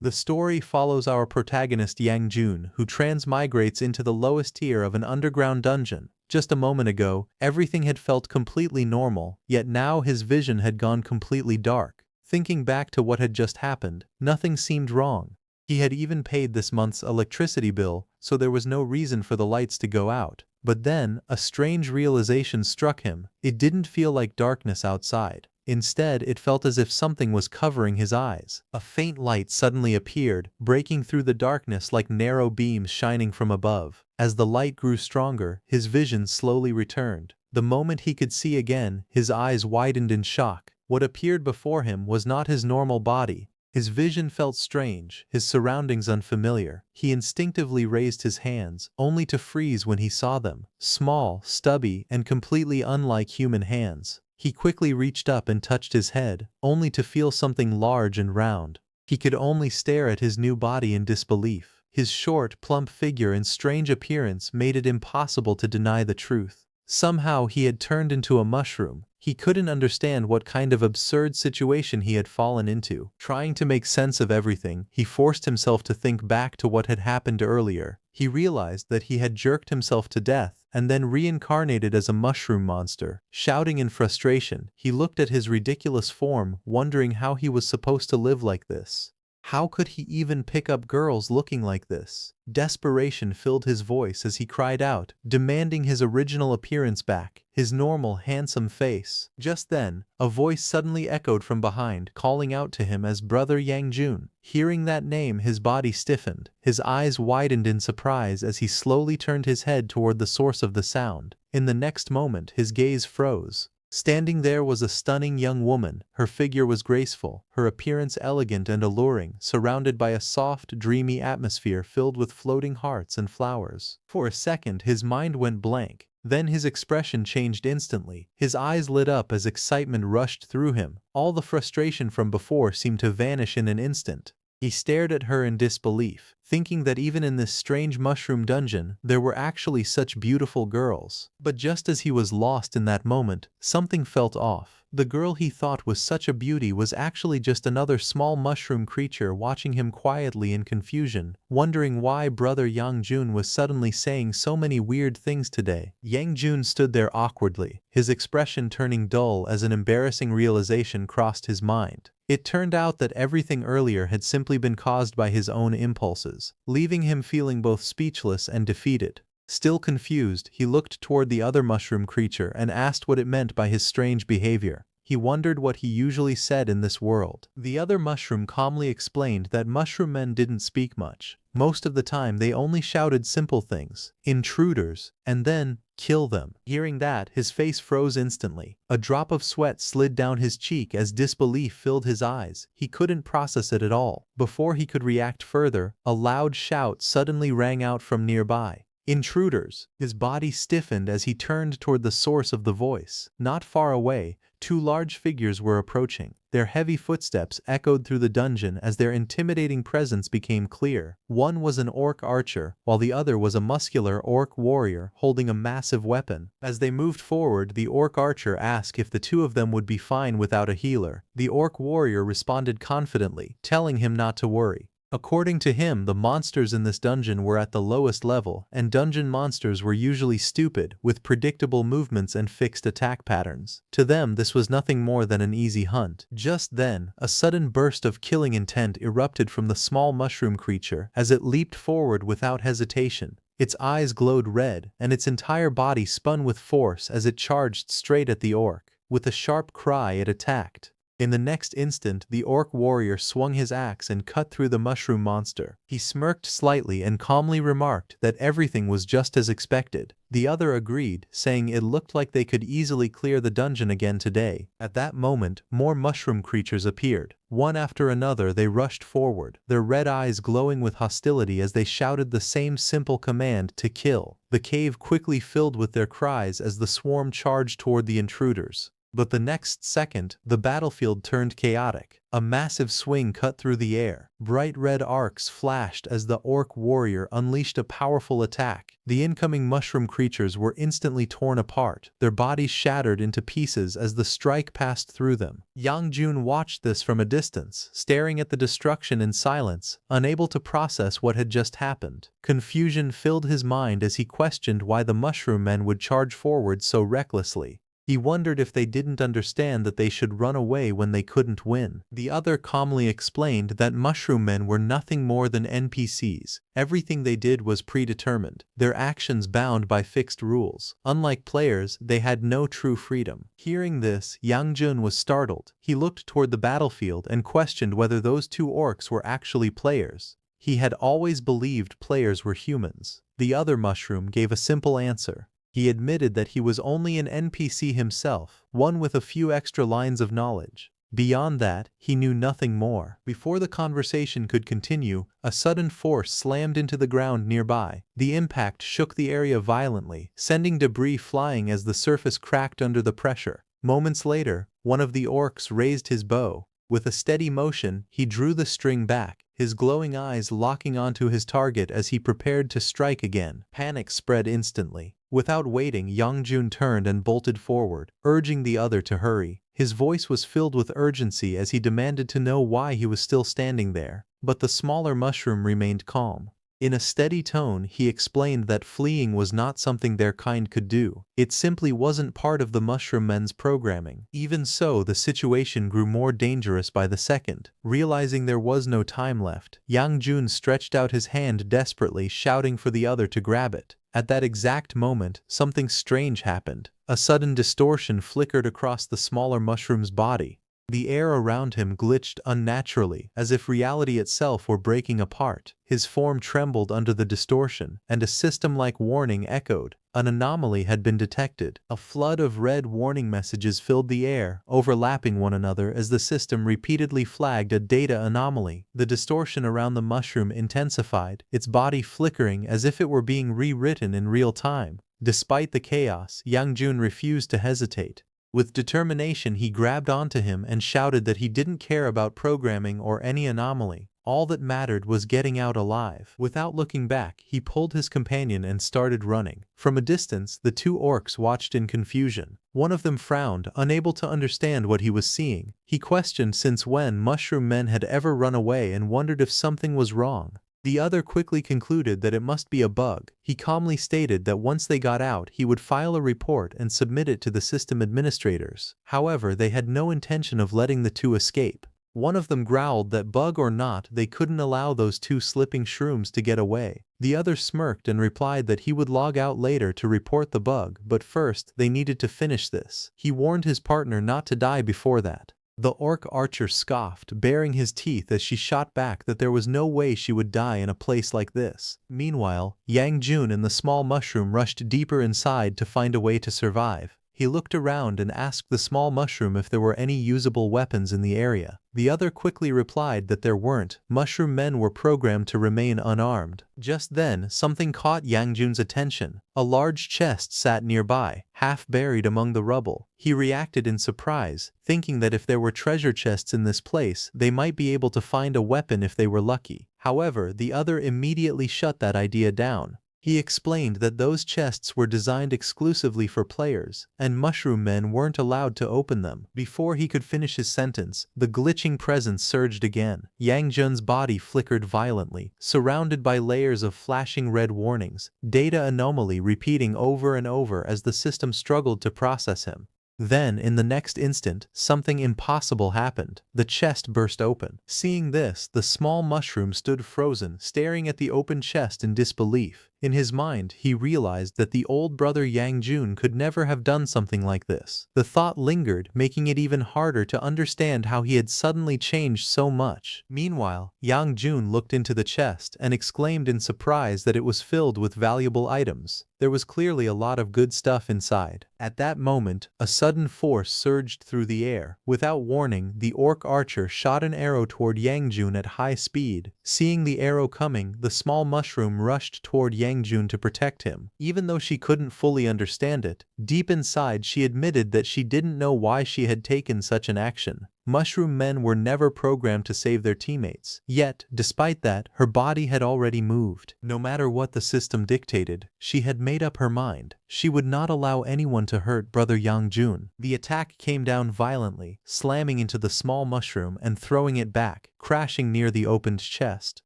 The story follows our protagonist Yang Jun, who transmigrates into the lowest tier of an underground dungeon. Just a moment ago, everything had felt completely normal, yet now his vision had gone completely dark. Thinking back to what had just happened, nothing seemed wrong. He had even paid this month's electricity bill, so there was no reason for the lights to go out. But then, a strange realization struck him. It didn't feel like darkness outside. Instead, it felt as if something was covering his eyes. A faint light suddenly appeared, breaking through the darkness like narrow beams shining from above. As the light grew stronger, his vision slowly returned. The moment he could see again, his eyes widened in shock. What appeared before him was not his normal body. His vision felt strange, his surroundings unfamiliar. He instinctively raised his hands, only to freeze when he saw them. Small, stubby, and completely unlike human hands. He quickly reached up and touched his head, only to feel something large and round. He could only stare at his new body in disbelief. His short, plump figure and strange appearance made it impossible to deny the truth. Somehow he had turned into a mushroom. He couldn't understand what kind of absurd situation he had fallen into. Trying to make sense of everything, he forced himself to think back to what had happened earlier. He realized that he had jerked himself to death and then reincarnated as a mushroom monster. Shouting in frustration, he looked at his ridiculous form, wondering how he was supposed to live like this. How could he even pick up girls looking like this? Desperation filled his voice as he cried out, demanding his original appearance back, his normal, handsome face. Just then, a voice suddenly echoed from behind, calling out to him as Brother Yang Jun. Hearing that name, his body stiffened. His eyes widened in surprise as he slowly turned his head toward the source of the sound. In the next moment, his gaze froze. Standing there was a stunning young woman. Her figure was graceful, her appearance elegant and alluring, surrounded by a soft, dreamy atmosphere filled with floating hearts and flowers. For a second, his mind went blank. Then his expression changed instantly. His eyes lit up as excitement rushed through him. All the frustration from before seemed to vanish in an instant. He stared at her in disbelief, thinking that even in this strange mushroom dungeon, there were actually such beautiful girls. But just as he was lost in that moment, something felt off. The girl he thought was such a beauty was actually just another small mushroom creature watching him quietly in confusion, wondering why Brother Yang Jun was suddenly saying so many weird things today. Yang Jun stood there awkwardly, his expression turning dull as an embarrassing realization crossed his mind. It turned out that everything earlier had simply been caused by his own impulses, leaving him feeling both speechless and defeated. Still confused, he looked toward the other mushroom creature and asked what it meant by his strange behavior. He wondered what he usually said in this world. The other mushroom calmly explained that mushroom men didn't speak much. Most of the time they only shouted simple things, intruders, and then, kill them. Hearing that, his face froze instantly. A drop of sweat slid down his cheek as disbelief filled his eyes. He couldn't process it at all. Before he could react further, a loud shout suddenly rang out from nearby. Intruders! His body stiffened as he turned toward the source of the voice. Not far away, two large figures were approaching. Their heavy footsteps echoed through the dungeon as their intimidating presence became clear. One was an orc archer, while the other was a muscular orc warrior holding a massive weapon. As they moved forward, the orc archer asked if the two of them would be fine without a healer. The orc warrior responded confidently, telling him not to worry. According to him, the monsters in this dungeon were at the lowest level, and dungeon monsters were usually stupid, with predictable movements and fixed attack patterns. To them, this was nothing more than an easy hunt. Just then, a sudden burst of killing intent erupted from the small mushroom creature as it leaped forward without hesitation. Its eyes glowed red, and its entire body spun with force as it charged straight at the orc. With a sharp cry, it attacked. In the next instant, the orc warrior swung his axe and cut through the mushroom monster. He smirked slightly and calmly remarked that everything was just as expected. The other agreed, saying it looked like they could easily clear the dungeon again today. At that moment, more mushroom creatures appeared. One after another they rushed forward, their red eyes glowing with hostility as they shouted the same simple command to kill. The cave quickly filled with their cries as the swarm charged toward the intruders. But the next second, the battlefield turned chaotic. A massive swing cut through the air. Bright red arcs flashed as the orc warrior unleashed a powerful attack. The incoming mushroom creatures were instantly torn apart, their bodies shattered into pieces as the strike passed through them. Yang Jun watched this from a distance, staring at the destruction in silence, unable to process what had just happened. Confusion filled his mind as he questioned why the mushroom men would charge forward so recklessly. He wondered if they didn't understand that they should run away when they couldn't win. The other calmly explained that mushroom men were nothing more than NPCs. Everything they did was predetermined, their actions bound by fixed rules. Unlike players, they had no true freedom. Hearing this, Yang Jun was startled. He looked toward the battlefield and questioned whether those two orcs were actually players. He had always believed players were humans. The other mushroom gave a simple answer. He admitted that he was only an NPC himself, one with a few extra lines of knowledge. Beyond that, he knew nothing more. Before the conversation could continue, a sudden force slammed into the ground nearby. The impact shook the area violently, sending debris flying as the surface cracked under the pressure. Moments later, one of the orcs raised his bow. With a steady motion, he drew the string back, his glowing eyes locking onto his target as he prepared to strike again. Panic spread instantly. Without waiting, Yang Jun turned and bolted forward, urging the other to hurry. His voice was filled with urgency as he demanded to know why he was still standing there. But the smaller mushroom remained calm. In a steady tone, he explained that fleeing was not something their kind could do. It simply wasn't part of the mushroom men's programming. Even so, the situation grew more dangerous by the second. Realizing there was no time left, Yang Jun stretched out his hand desperately, shouting for the other to grab it. At that exact moment, something strange happened. A sudden distortion flickered across the smaller mushroom's body. The air around him glitched unnaturally, as if reality itself were breaking apart. His form trembled under the distortion, and a system-like warning echoed. An anomaly had been detected. A flood of red warning messages filled the air, overlapping one another as the system repeatedly flagged a data anomaly. The distortion around the mushroom intensified, its body flickering as if it were being rewritten in real time. Despite the chaos, Yang Jun refused to hesitate. With determination, he grabbed onto him and shouted that he didn't care about programming or any anomaly. All that mattered was getting out alive. Without looking back, he pulled his companion and started running. From a distance, the two orcs watched in confusion. One of them frowned, unable to understand what he was seeing. He questioned since when mushroom men had ever run away and wondered if something was wrong. The other quickly concluded that it must be a bug. He calmly stated that once they got out, he would file a report and submit it to the system administrators. However, they had no intention of letting the two escape. One of them growled that bug or not, they couldn't allow those two slipping shrooms to get away. The other smirked and replied that he would log out later to report the bug, but first, they needed to finish this. He warned his partner not to die before that. The orc archer scoffed, baring his teeth as she shot back that there was no way she would die in a place like this. Meanwhile, Yang Jun and the small mushroom rushed deeper inside to find a way to survive. He looked around and asked the small mushroom if there were any usable weapons in the area. The other quickly replied that there weren't. Mushroom men were programmed to remain unarmed. Just then, something caught Yang Jun's attention. A large chest sat nearby, half buried among the rubble. He reacted in surprise, thinking that if there were treasure chests in this place, they might be able to find a weapon if they were lucky. However, the other immediately shut that idea down. He explained that those chests were designed exclusively for players, and mushroom men weren't allowed to open them. Before he could finish his sentence, the glitching presence surged again. Yang Jun's body flickered violently, surrounded by layers of flashing red warnings, data anomaly repeating over and over as the system struggled to process him. Then, in the next instant, something impossible happened. The chest burst open. Seeing this, the small mushroom stood frozen, staring at the open chest in disbelief. In his mind, he realized that the old brother Yang Jun could never have done something like this. The thought lingered, making it even harder to understand how he had suddenly changed so much. Meanwhile, Yang Jun looked into the chest and exclaimed in surprise that it was filled with valuable items. There was clearly a lot of good stuff inside. At that moment, a sudden force surged through the air. Without warning, the orc archer shot an arrow toward Yang Jun at high speed. Seeing the arrow coming, the small mushroom rushed toward Yang Yangjun to protect him. Even though she couldn't fully understand it, deep inside she admitted that she didn't know why she had taken such an action. Mushroom men were never programmed to save their teammates. Yet, despite that, her body had already moved. No matter what the system dictated, she had made up her mind. She would not allow anyone to hurt Brother Yangjun. The attack came down violently, slamming into the small mushroom and throwing it back, crashing near the opened chest.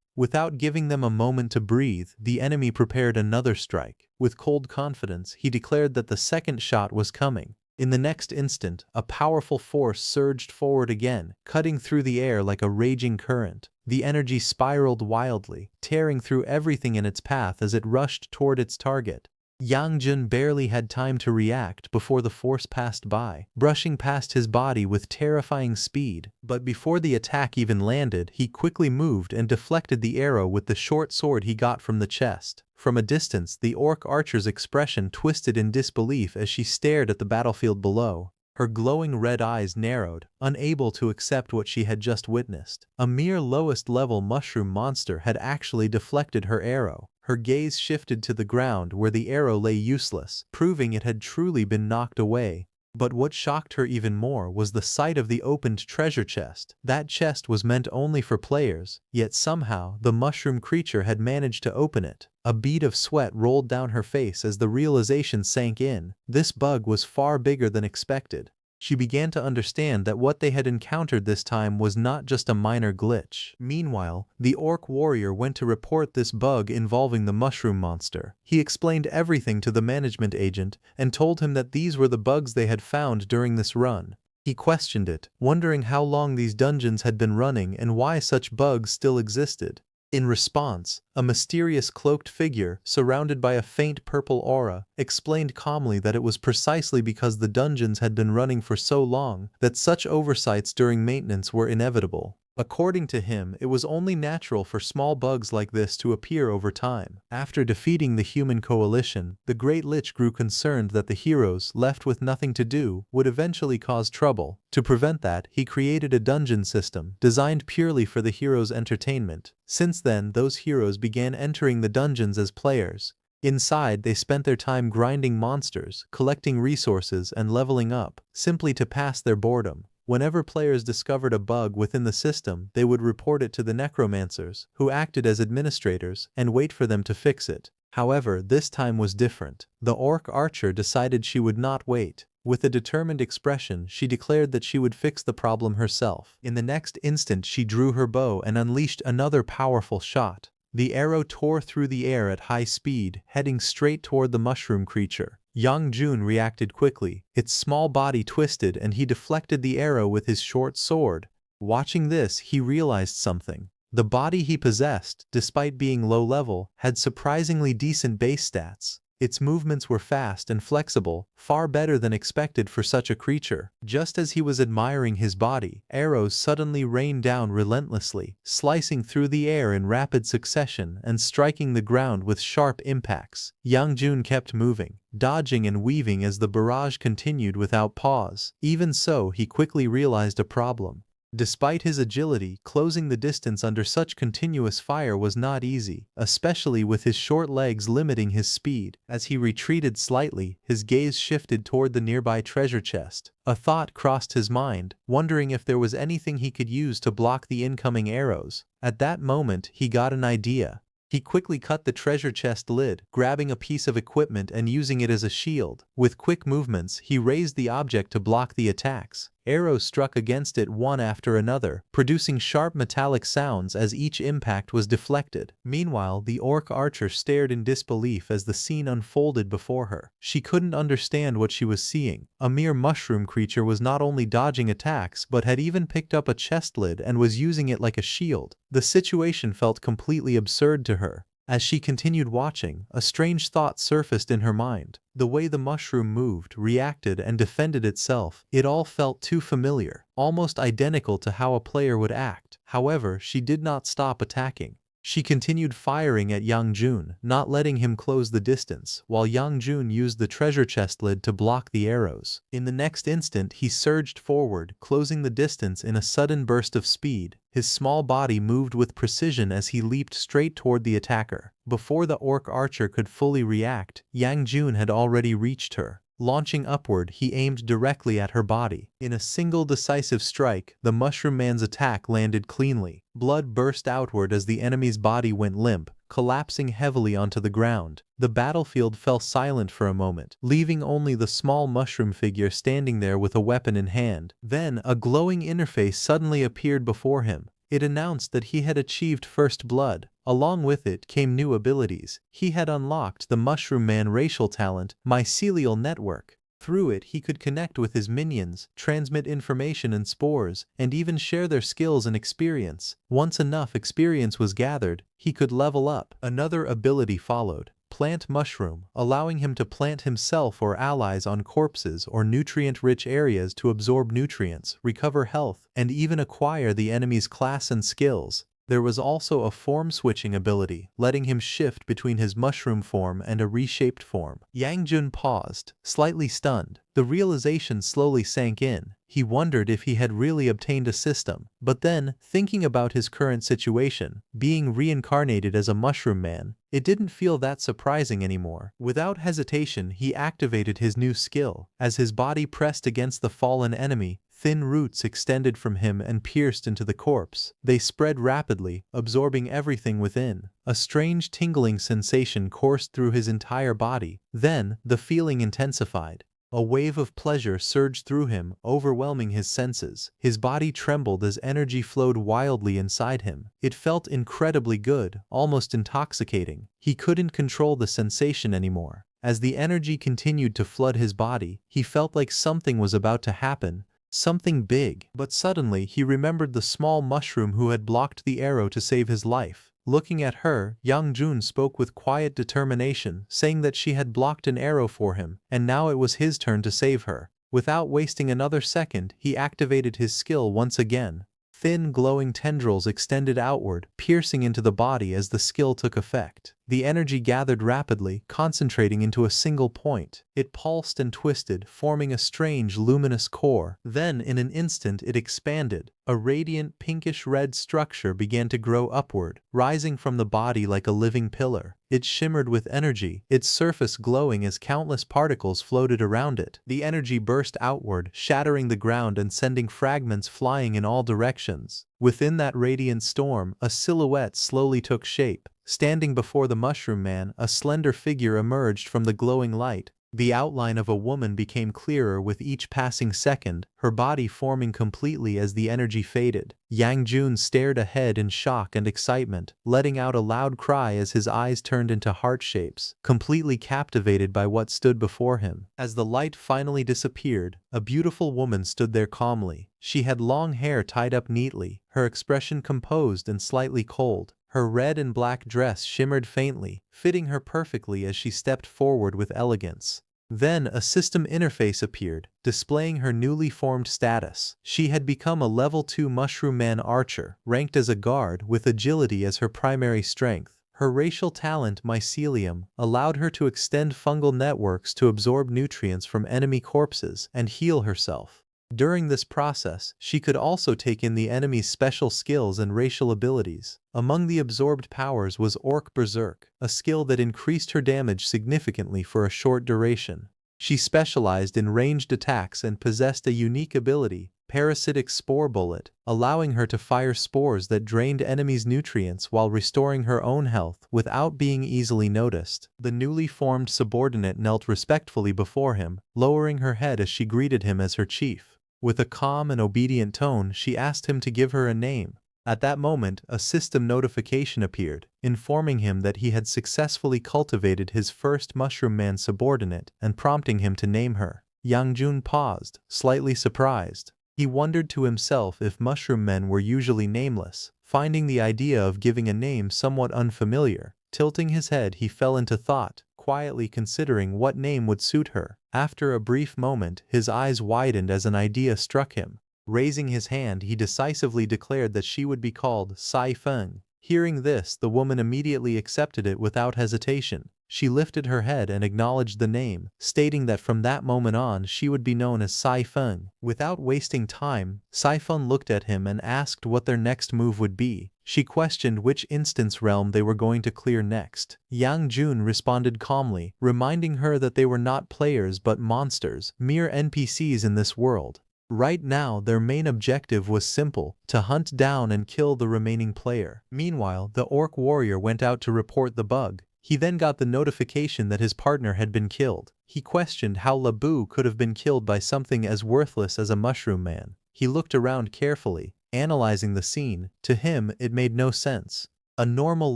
Without giving them a moment to breathe, the enemy prepared another strike. With cold confidence, he declared that the second shot was coming. In the next instant, a powerful force surged forward again, cutting through the air like a raging current. The energy spiraled wildly, tearing through everything in its path as it rushed toward its target. Yangjun barely had time to react before the force passed by, brushing past his body with terrifying speed. But before the attack even landed, he quickly moved and deflected the arrow with the short sword he got from the chest. From a distance, the orc archer's expression twisted in disbelief as she stared at the battlefield below. Her glowing red eyes narrowed, unable to accept what she had just witnessed. A mere lowest-level mushroom monster had actually deflected her arrow. Her gaze shifted to the ground where the arrow lay useless, proving it had truly been knocked away. But what shocked her even more was the sight of the opened treasure chest. That chest was meant only for players, yet somehow the mushroom creature had managed to open it. A bead of sweat rolled down her face as the realization sank in. This bug was far bigger than expected. She began to understand that what they had encountered this time was not just a minor glitch. Meanwhile, the orc warrior went to report this bug involving the mushroom monster. He explained everything to the management agent and told him that these were the bugs they had found during this run. He questioned it, wondering how long these dungeons had been running and why such bugs still existed. In response, a mysterious cloaked figure, surrounded by a faint purple aura, explained calmly that it was precisely because the dungeons had been running for so long that such oversights during maintenance were inevitable. According to him, it was only natural for small bugs like this to appear over time. After defeating the human coalition, the Great Lich grew concerned that the heroes, left with nothing to do, would eventually cause trouble. To prevent that, he created a dungeon system, designed purely for the heroes' entertainment. Since then, those heroes began entering the dungeons as players. Inside, they spent their time grinding monsters, collecting resources, and leveling up, simply to pass their boredom. Whenever players discovered a bug within the system, they would report it to the necromancers, who acted as administrators, and wait for them to fix it. However, this time was different. The orc archer decided she would not wait. With a determined expression, she declared that she would fix the problem herself. In the next instant, she drew her bow and unleashed another powerful shot. The arrow tore through the air at high speed, heading straight toward the mushroom creature. Yangjun reacted quickly. Its small body twisted and he deflected the arrow with his short sword. Watching this, he realized something. The body he possessed, despite being low level, had surprisingly decent base stats. Its movements were fast and flexible, far better than expected for such a creature. Just as he was admiring his body, arrows suddenly rained down relentlessly, slicing through the air in rapid succession and striking the ground with sharp impacts. Yangjun kept moving, dodging and weaving as the barrage continued without pause. Even so, he quickly realized a problem. Despite his agility, closing the distance under such continuous fire was not easy, especially with his short legs limiting his speed. As he retreated slightly, his gaze shifted toward the nearby treasure chest. A thought crossed his mind, wondering if there was anything he could use to block the incoming arrows. At that moment, he got an idea. He quickly cut the treasure chest lid, grabbing a piece of equipment and using it as a shield. With quick movements, he raised the object to block the attacks. Arrows struck against it one after another, producing sharp metallic sounds as each impact was deflected. Meanwhile, the orc archer stared in disbelief as the scene unfolded before her. She couldn't understand what she was seeing. A mere mushroom creature was not only dodging attacks but had even picked up a chest lid and was using it like a shield. The situation felt completely absurd to her. As she continued watching, a strange thought surfaced in her mind. The way the mushroom moved, reacted, and defended itself, it all felt too familiar, almost identical to how a player would act. However, she did not stop attacking. She continued firing at Yang Jun, not letting him close the distance, while Yang Jun used the treasure chest lid to block the arrows. In the next instant he surged forward, closing the distance in a sudden burst of speed. His small body moved with precision as he leaped straight toward the attacker. Before the orc archer could fully react, Yang Jun had already reached her. Launching upward, he aimed directly at her body. In a single decisive strike, the Mushroom Man's attack landed cleanly. Blood burst outward as the enemy's body went limp, collapsing heavily onto the ground. The battlefield fell silent for a moment, leaving only the small mushroom figure standing there with a weapon in hand. Then, a glowing interface suddenly appeared before him. It announced that he had achieved first blood. Along with it came new abilities. He had unlocked the Mushroom Man racial talent, Mycelial Network. Through it he could connect with his minions, transmit information and spores, and even share their skills and experience. Once enough experience was gathered, he could level up. Another ability followed. Plant Mushroom, allowing him to plant himself or allies on corpses or nutrient-rich areas to absorb nutrients, recover health, and even acquire the enemy's class and skills. There was also a form-switching ability, letting him shift between his mushroom form and a reshaped form. Yang Jun paused, slightly stunned. The realization slowly sank in. He wondered if he had really obtained a system. But then, thinking about his current situation, being reincarnated as a mushroom man, it didn't feel that surprising anymore. Without hesitation, he activated his new skill. As his body pressed against the fallen enemy, thin roots extended from him and pierced into the corpse. They spread rapidly, absorbing everything within. A strange tingling sensation coursed through his entire body. Then, the feeling intensified. A wave of pleasure surged through him, overwhelming his senses. His body trembled as energy flowed wildly inside him. It felt incredibly good, almost intoxicating. He couldn't control the sensation anymore. As the energy continued to flood his body, he felt like something was about to happen. Something big. But suddenly he remembered the small mushroom who had blocked the arrow to save his life. Looking at her, Yang Jun spoke with quiet determination, saying that she had blocked an arrow for him, and now it was his turn to save her. Without wasting another second, he activated his skill once again. Thin glowing tendrils extended outward, piercing into the body as the skill took effect. The energy gathered rapidly, concentrating into a single point. It pulsed and twisted, forming a strange luminous core. Then, in an instant, it expanded. A radiant pinkish-red structure began to grow upward, rising from the body like a living pillar. It shimmered with energy, its surface glowing as countless particles floated around it. The energy burst outward, shattering the ground and sending fragments flying in all directions. Within that radiant storm, a silhouette slowly took shape. Standing before the Mushroom Man, a slender figure emerged from the glowing light. The outline of a woman became clearer with each passing second, her body forming completely as the energy faded. Yang Jun stared ahead in shock and excitement, letting out a loud cry as his eyes turned into heart shapes, completely captivated by what stood before him. As the light finally disappeared, a beautiful woman stood there calmly. She had long hair tied up neatly, her expression composed and slightly cold. Her red and black dress shimmered faintly, fitting her perfectly as she stepped forward with elegance. Then a system interface appeared, displaying her newly formed status. She had become a level 2 Mushroom Man archer, ranked as a guard with agility as her primary strength. Her racial talent, Mycelium, allowed her to extend fungal networks to absorb nutrients from enemy corpses and heal herself. During this process, she could also take in the enemy's special skills and racial abilities. Among the absorbed powers was Orc Berserk, a skill that increased her damage significantly for a short duration. She specialized in ranged attacks and possessed a unique ability, Parasitic Spore Bullet, allowing her to fire spores that drained enemies' nutrients while restoring her own health without being easily noticed. The newly formed subordinate knelt respectfully before him, lowering her head as she greeted him as her chief. With a calm and obedient tone, she asked him to give her a name. At that moment, a system notification appeared, informing him that he had successfully cultivated his first Mushroom Man subordinate and prompting him to name her. Yang Jun paused, slightly surprised. He wondered to himself if Mushroom Men were usually nameless, finding the idea of giving a name somewhat unfamiliar. Tilting his head, he fell into thought, quietly considering what name would suit her. After a brief moment, his eyes widened as an idea struck him. Raising his hand, he decisively declared that she would be called Sai Feng. Hearing this, the woman immediately accepted it without hesitation. She lifted her head and acknowledged the name, stating that from that moment on she would be known as Sai Feng. Without wasting time, Sai Feng looked at him and asked what their next move would be. She questioned which instance realm they were going to clear next. Yang Jun responded calmly, reminding her that they were not players but monsters, mere NPCs in this world. Right now, their main objective was simple: to hunt down and kill the remaining player. Meanwhile, the orc warrior went out to report the bug. He then got the notification that his partner had been killed. He questioned how Labu could have been killed by something as worthless as a mushroom man. He looked around carefully, analyzing the scene. To him, it made no sense. A normal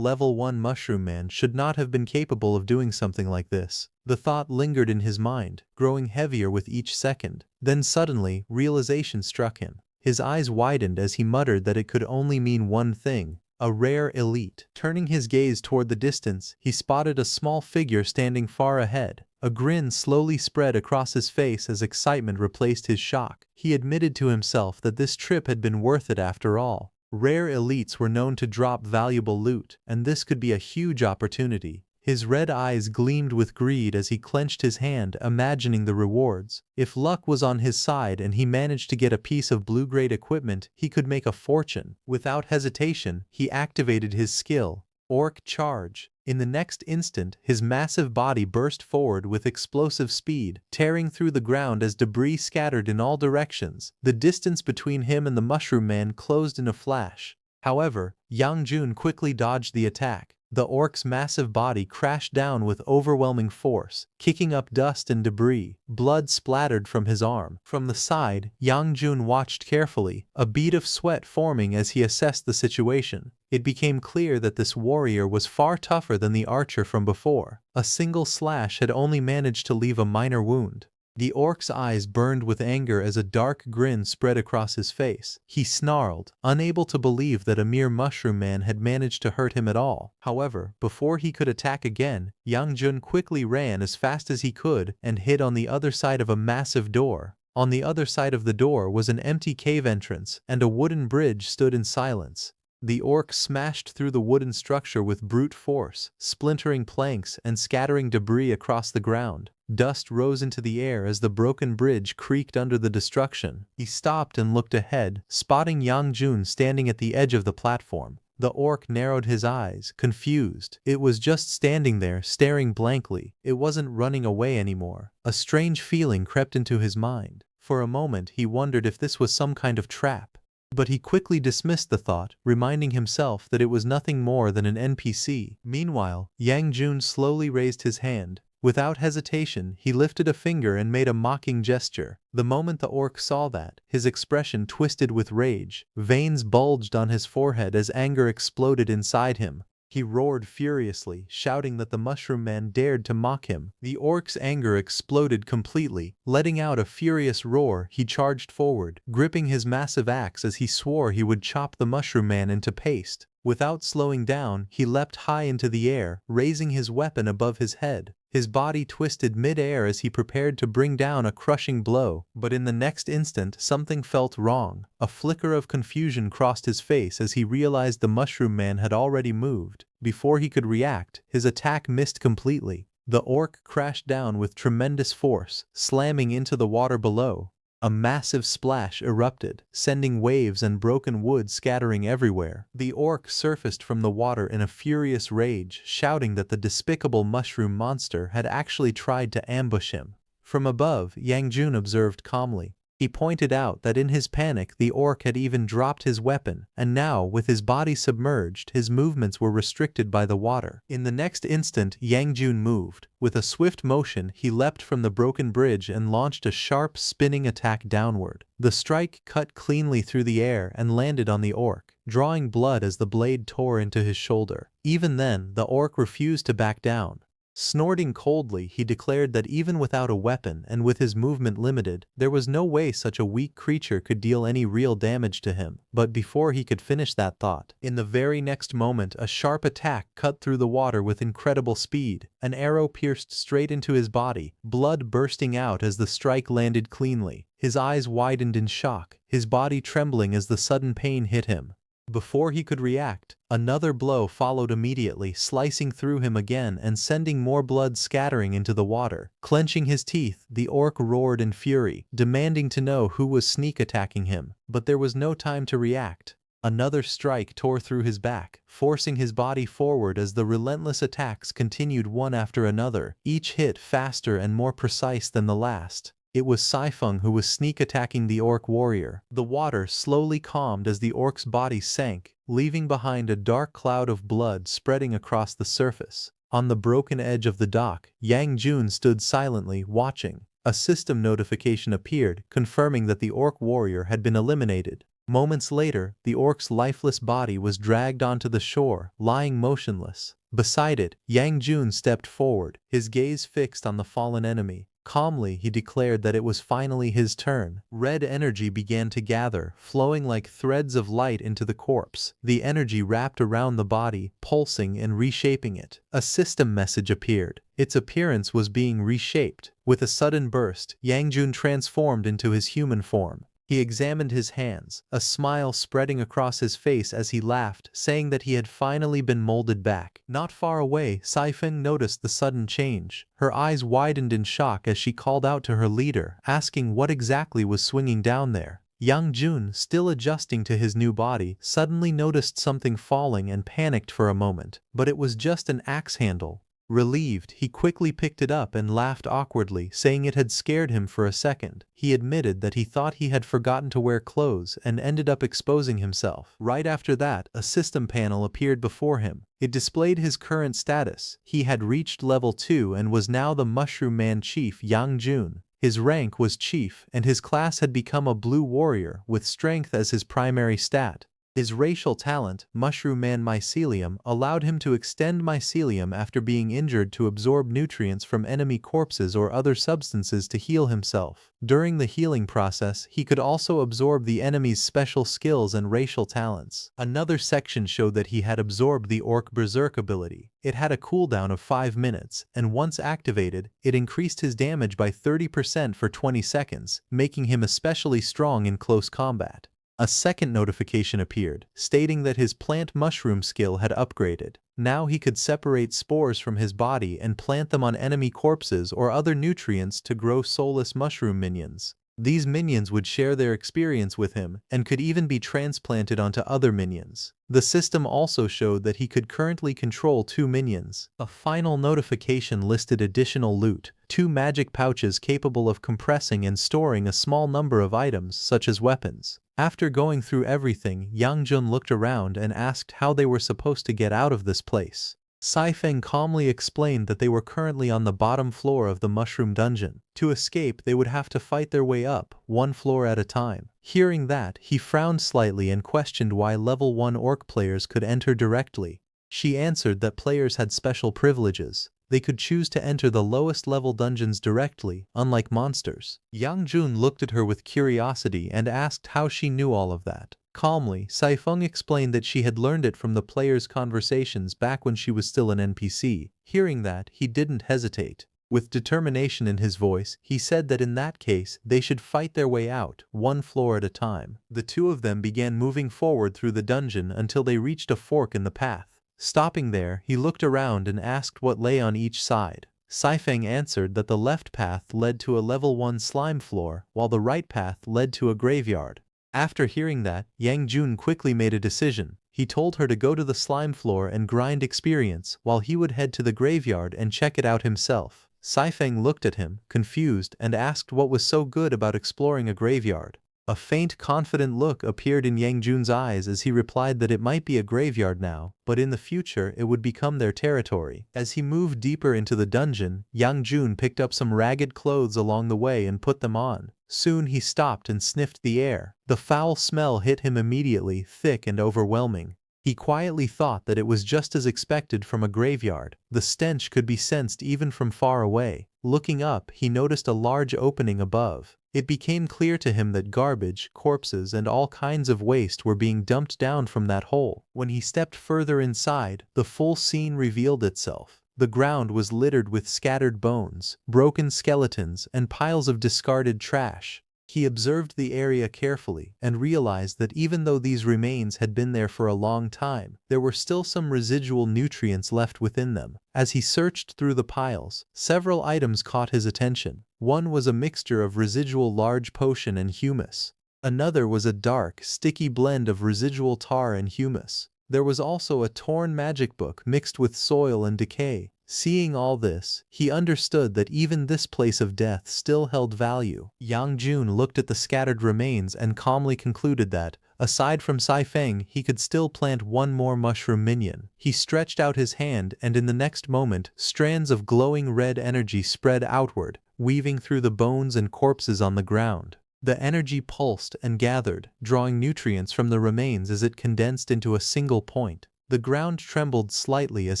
level 1 mushroom man should not have been capable of doing something like this. The thought lingered in his mind, growing heavier with each second. Then suddenly, realization struck him. His eyes widened as he muttered that it could only mean one thing: a rare elite. Turning his gaze toward the distance, he spotted a small figure standing far ahead. A grin slowly spread across his face as excitement replaced his shock. He admitted to himself that this trip had been worth it after all. Rare elites were known to drop valuable loot, and this could be a huge opportunity. His red eyes gleamed with greed as he clenched his hand, imagining the rewards. If luck was on his side and he managed to get a piece of blue-grade equipment, he could make a fortune. Without hesitation, he activated his skill, Orc Charge. In the next instant, his massive body burst forward with explosive speed, tearing through the ground as debris scattered in all directions. The distance between him and the Mushroom Man closed in a flash. However, Yang Jun quickly dodged the attack. The orc's massive body crashed down with overwhelming force, kicking up dust and debris. Blood splattered from his arm. From the side, Yang Jun watched carefully, a bead of sweat forming as he assessed the situation. It became clear that this warrior was far tougher than the archer from before. A single slash had only managed to leave a minor wound. The orc's eyes burned with anger as a dark grin spread across his face. He snarled, unable to believe that a mere mushroom man had managed to hurt him at all. However, before he could attack again, Yang Jun quickly ran as fast as he could and hid on the other side of a massive door. On the other side of the door was an empty cave entrance, and a wooden bridge stood in silence. The orc smashed through the wooden structure with brute force, splintering planks and scattering debris across the ground. Dust rose into the air as the broken bridge creaked under the destruction. He stopped and looked ahead, spotting Yang Jun standing at the edge of the platform. The orc narrowed his eyes, confused. It was just standing there, staring blankly. It wasn't running away anymore. A strange feeling crept into his mind. For a moment, he wondered if this was some kind of trap. But he quickly dismissed the thought, reminding himself that it was nothing more than an NPC. Meanwhile, Yang Jun slowly raised his hand. Without hesitation, he lifted a finger and made a mocking gesture. The moment the orc saw that, his expression twisted with rage. Veins bulged on his forehead as anger exploded inside him. He roared furiously, shouting that the Mushroom Man dared to mock him. The orc's anger exploded completely. Letting out a furious roar, he charged forward, gripping his massive axe as he swore he would chop the Mushroom Man into paste. Without slowing down, he leapt high into the air, raising his weapon above his head. His body twisted mid-air as he prepared to bring down a crushing blow. But in the next instant, something felt wrong. A flicker of confusion crossed his face as he realized the Mushroom Man had already moved. Before he could react, his attack missed completely. The orc crashed down with tremendous force, slamming into the water below. A massive splash erupted, sending waves and broken wood scattering everywhere. The orc surfaced from the water in a furious rage, shouting that the despicable mushroom monster had actually tried to ambush him. From above, Yang Jun observed calmly. He pointed out that in his panic the orc had even dropped his weapon, and now, with his body submerged, his movements were restricted by the water. In the next instant, Yang Jun moved. With a swift motion, he leapt from the broken bridge and launched a sharp, spinning attack downward. The strike cut cleanly through the air and landed on the orc, drawing blood as the blade tore into his shoulder. Even then, the orc refused to back down. Snorting coldly, he declared that even without a weapon and with his movement limited, there was no way such a weak creature could deal any real damage to him. But before he could finish that thought, in the very next moment a sharp attack cut through the water with incredible speed. An arrow pierced straight into his body, blood bursting out as the strike landed cleanly. His eyes widened in shock, his body trembling as the sudden pain hit him. Before he could react, another blow followed immediately, slicing through him again and sending more blood scattering into the water. Clenching his teeth, the orc roared in fury, demanding to know who was sneak attacking him, but there was no time to react. Another strike tore through his back, forcing his body forward as the relentless attacks continued one after another, each hit faster and more precise than the last. It was Saifeng who was sneak attacking the orc warrior. The water slowly calmed as the orc's body sank, leaving behind a dark cloud of blood spreading across the surface. On the broken edge of the dock, Yang Jun stood silently, watching. A system notification appeared, confirming that the orc warrior had been eliminated. Moments later, the orc's lifeless body was dragged onto the shore, lying motionless. Beside it, Yang Jun stepped forward, his gaze fixed on the fallen enemy. Calmly, he declared that it was finally his turn. Red energy began to gather, flowing like threads of light into the corpse. The energy wrapped around the body, pulsing and reshaping it. A system message appeared. Its appearance was being reshaped. With a sudden burst, Yang Jun transformed into his human form. He examined his hands, a smile spreading across his face as he laughed, saying that he had finally been molded back. Not far away, Saifeng noticed the sudden change. Her eyes widened in shock as she called out to her leader, asking what exactly was swinging down there. Yang Jun, still adjusting to his new body, suddenly noticed something falling and panicked for a moment, but it was just an axe handle. Relieved, he quickly picked it up and laughed awkwardly, saying it had scared him for a second. He admitted that he thought he had forgotten to wear clothes and ended up exposing himself. Right after that, a system panel appeared before him. It displayed his current status. He had reached level 2 and was now the Mushroom Man Chief Yang Jun. His rank was Chief, and his class had become a Blue Warrior, with Strength as his primary stat. His racial talent, Mushroom Man Mycelium, allowed him to extend mycelium after being injured to absorb nutrients from enemy corpses or other substances to heal himself. During the healing process, he could also absorb the enemy's special skills and racial talents. Another section showed that he had absorbed the Orc Berserk ability. It had a cooldown of 5 minutes, and once activated, it increased his damage by 30% for 20 seconds, making him especially strong in close combat. A second notification appeared, stating that his plant mushroom skill had upgraded. Now he could separate spores from his body and plant them on enemy corpses or other nutrients to grow soulless mushroom minions. These minions would share their experience with him and could even be transplanted onto other minions. The system also showed that he could currently control 2 minions. A final notification listed additional loot, 2 magic pouches capable of compressing and storing a small number of items such as weapons. After going through everything, Yang Jun looked around and asked how they were supposed to get out of this place. Saifeng calmly explained that they were currently on the bottom floor of the mushroom dungeon. To escape, they would have to fight their way up, 1 floor at a time. Hearing that, he frowned slightly and questioned why level 1 orc players could enter directly. She answered that players had special privileges. They could choose to enter the lowest level dungeons directly, unlike monsters. Yang Jun looked at her with curiosity and asked how she knew all of that. Calmly, Saifeng explained that she had learned it from the players' conversations back when she was still an NPC. Hearing that, he didn't hesitate. With determination in his voice, he said that in that case, they should fight their way out, 1 floor at a time. The two of them began moving forward through the dungeon until they reached a fork in the path. Stopping there, he looked around and asked what lay on each side. Saifeng answered that the left path led to a level 1 slime floor, while the right path led to a graveyard. After hearing that, Yang Jun quickly made a decision. He told her to go to the slime floor and grind experience, while he would head to the graveyard and check it out himself. Saifeng looked at him, confused, and asked what was so good about exploring a graveyard. A faint, confident look appeared in Yang Jun's eyes as he replied that it might be a graveyard now, but in the future it would become their territory. As he moved deeper into the dungeon, Yang Jun picked up some ragged clothes along the way and put them on. Soon he stopped and sniffed the air. The foul smell hit him immediately, thick and overwhelming. He quietly thought that it was just as expected from a graveyard. The stench could be sensed even from far away. Looking up, he noticed a large opening above. It became clear to him that garbage, corpses, and all kinds of waste were being dumped down from that hole. When he stepped further inside, the full scene revealed itself. The ground was littered with scattered bones, broken skeletons, and piles of discarded trash. He observed the area carefully and realized that even though these remains had been there for a long time, there were still some residual nutrients left within them. As he searched through the piles, several items caught his attention. One was a mixture of residual large potion and humus. Another was a dark, sticky blend of residual tar and humus. There was also a torn magic book mixed with soil and decay. Seeing all this, he understood that even this place of death still held value. Yang Jun looked at the scattered remains and calmly concluded that, aside from Sai Feng, he could still plant one more mushroom minion. He stretched out his hand and in the next moment, strands of glowing red energy spread outward, weaving through the bones and corpses on the ground. The energy pulsed and gathered, drawing nutrients from the remains as it condensed into a single point. The ground trembled slightly as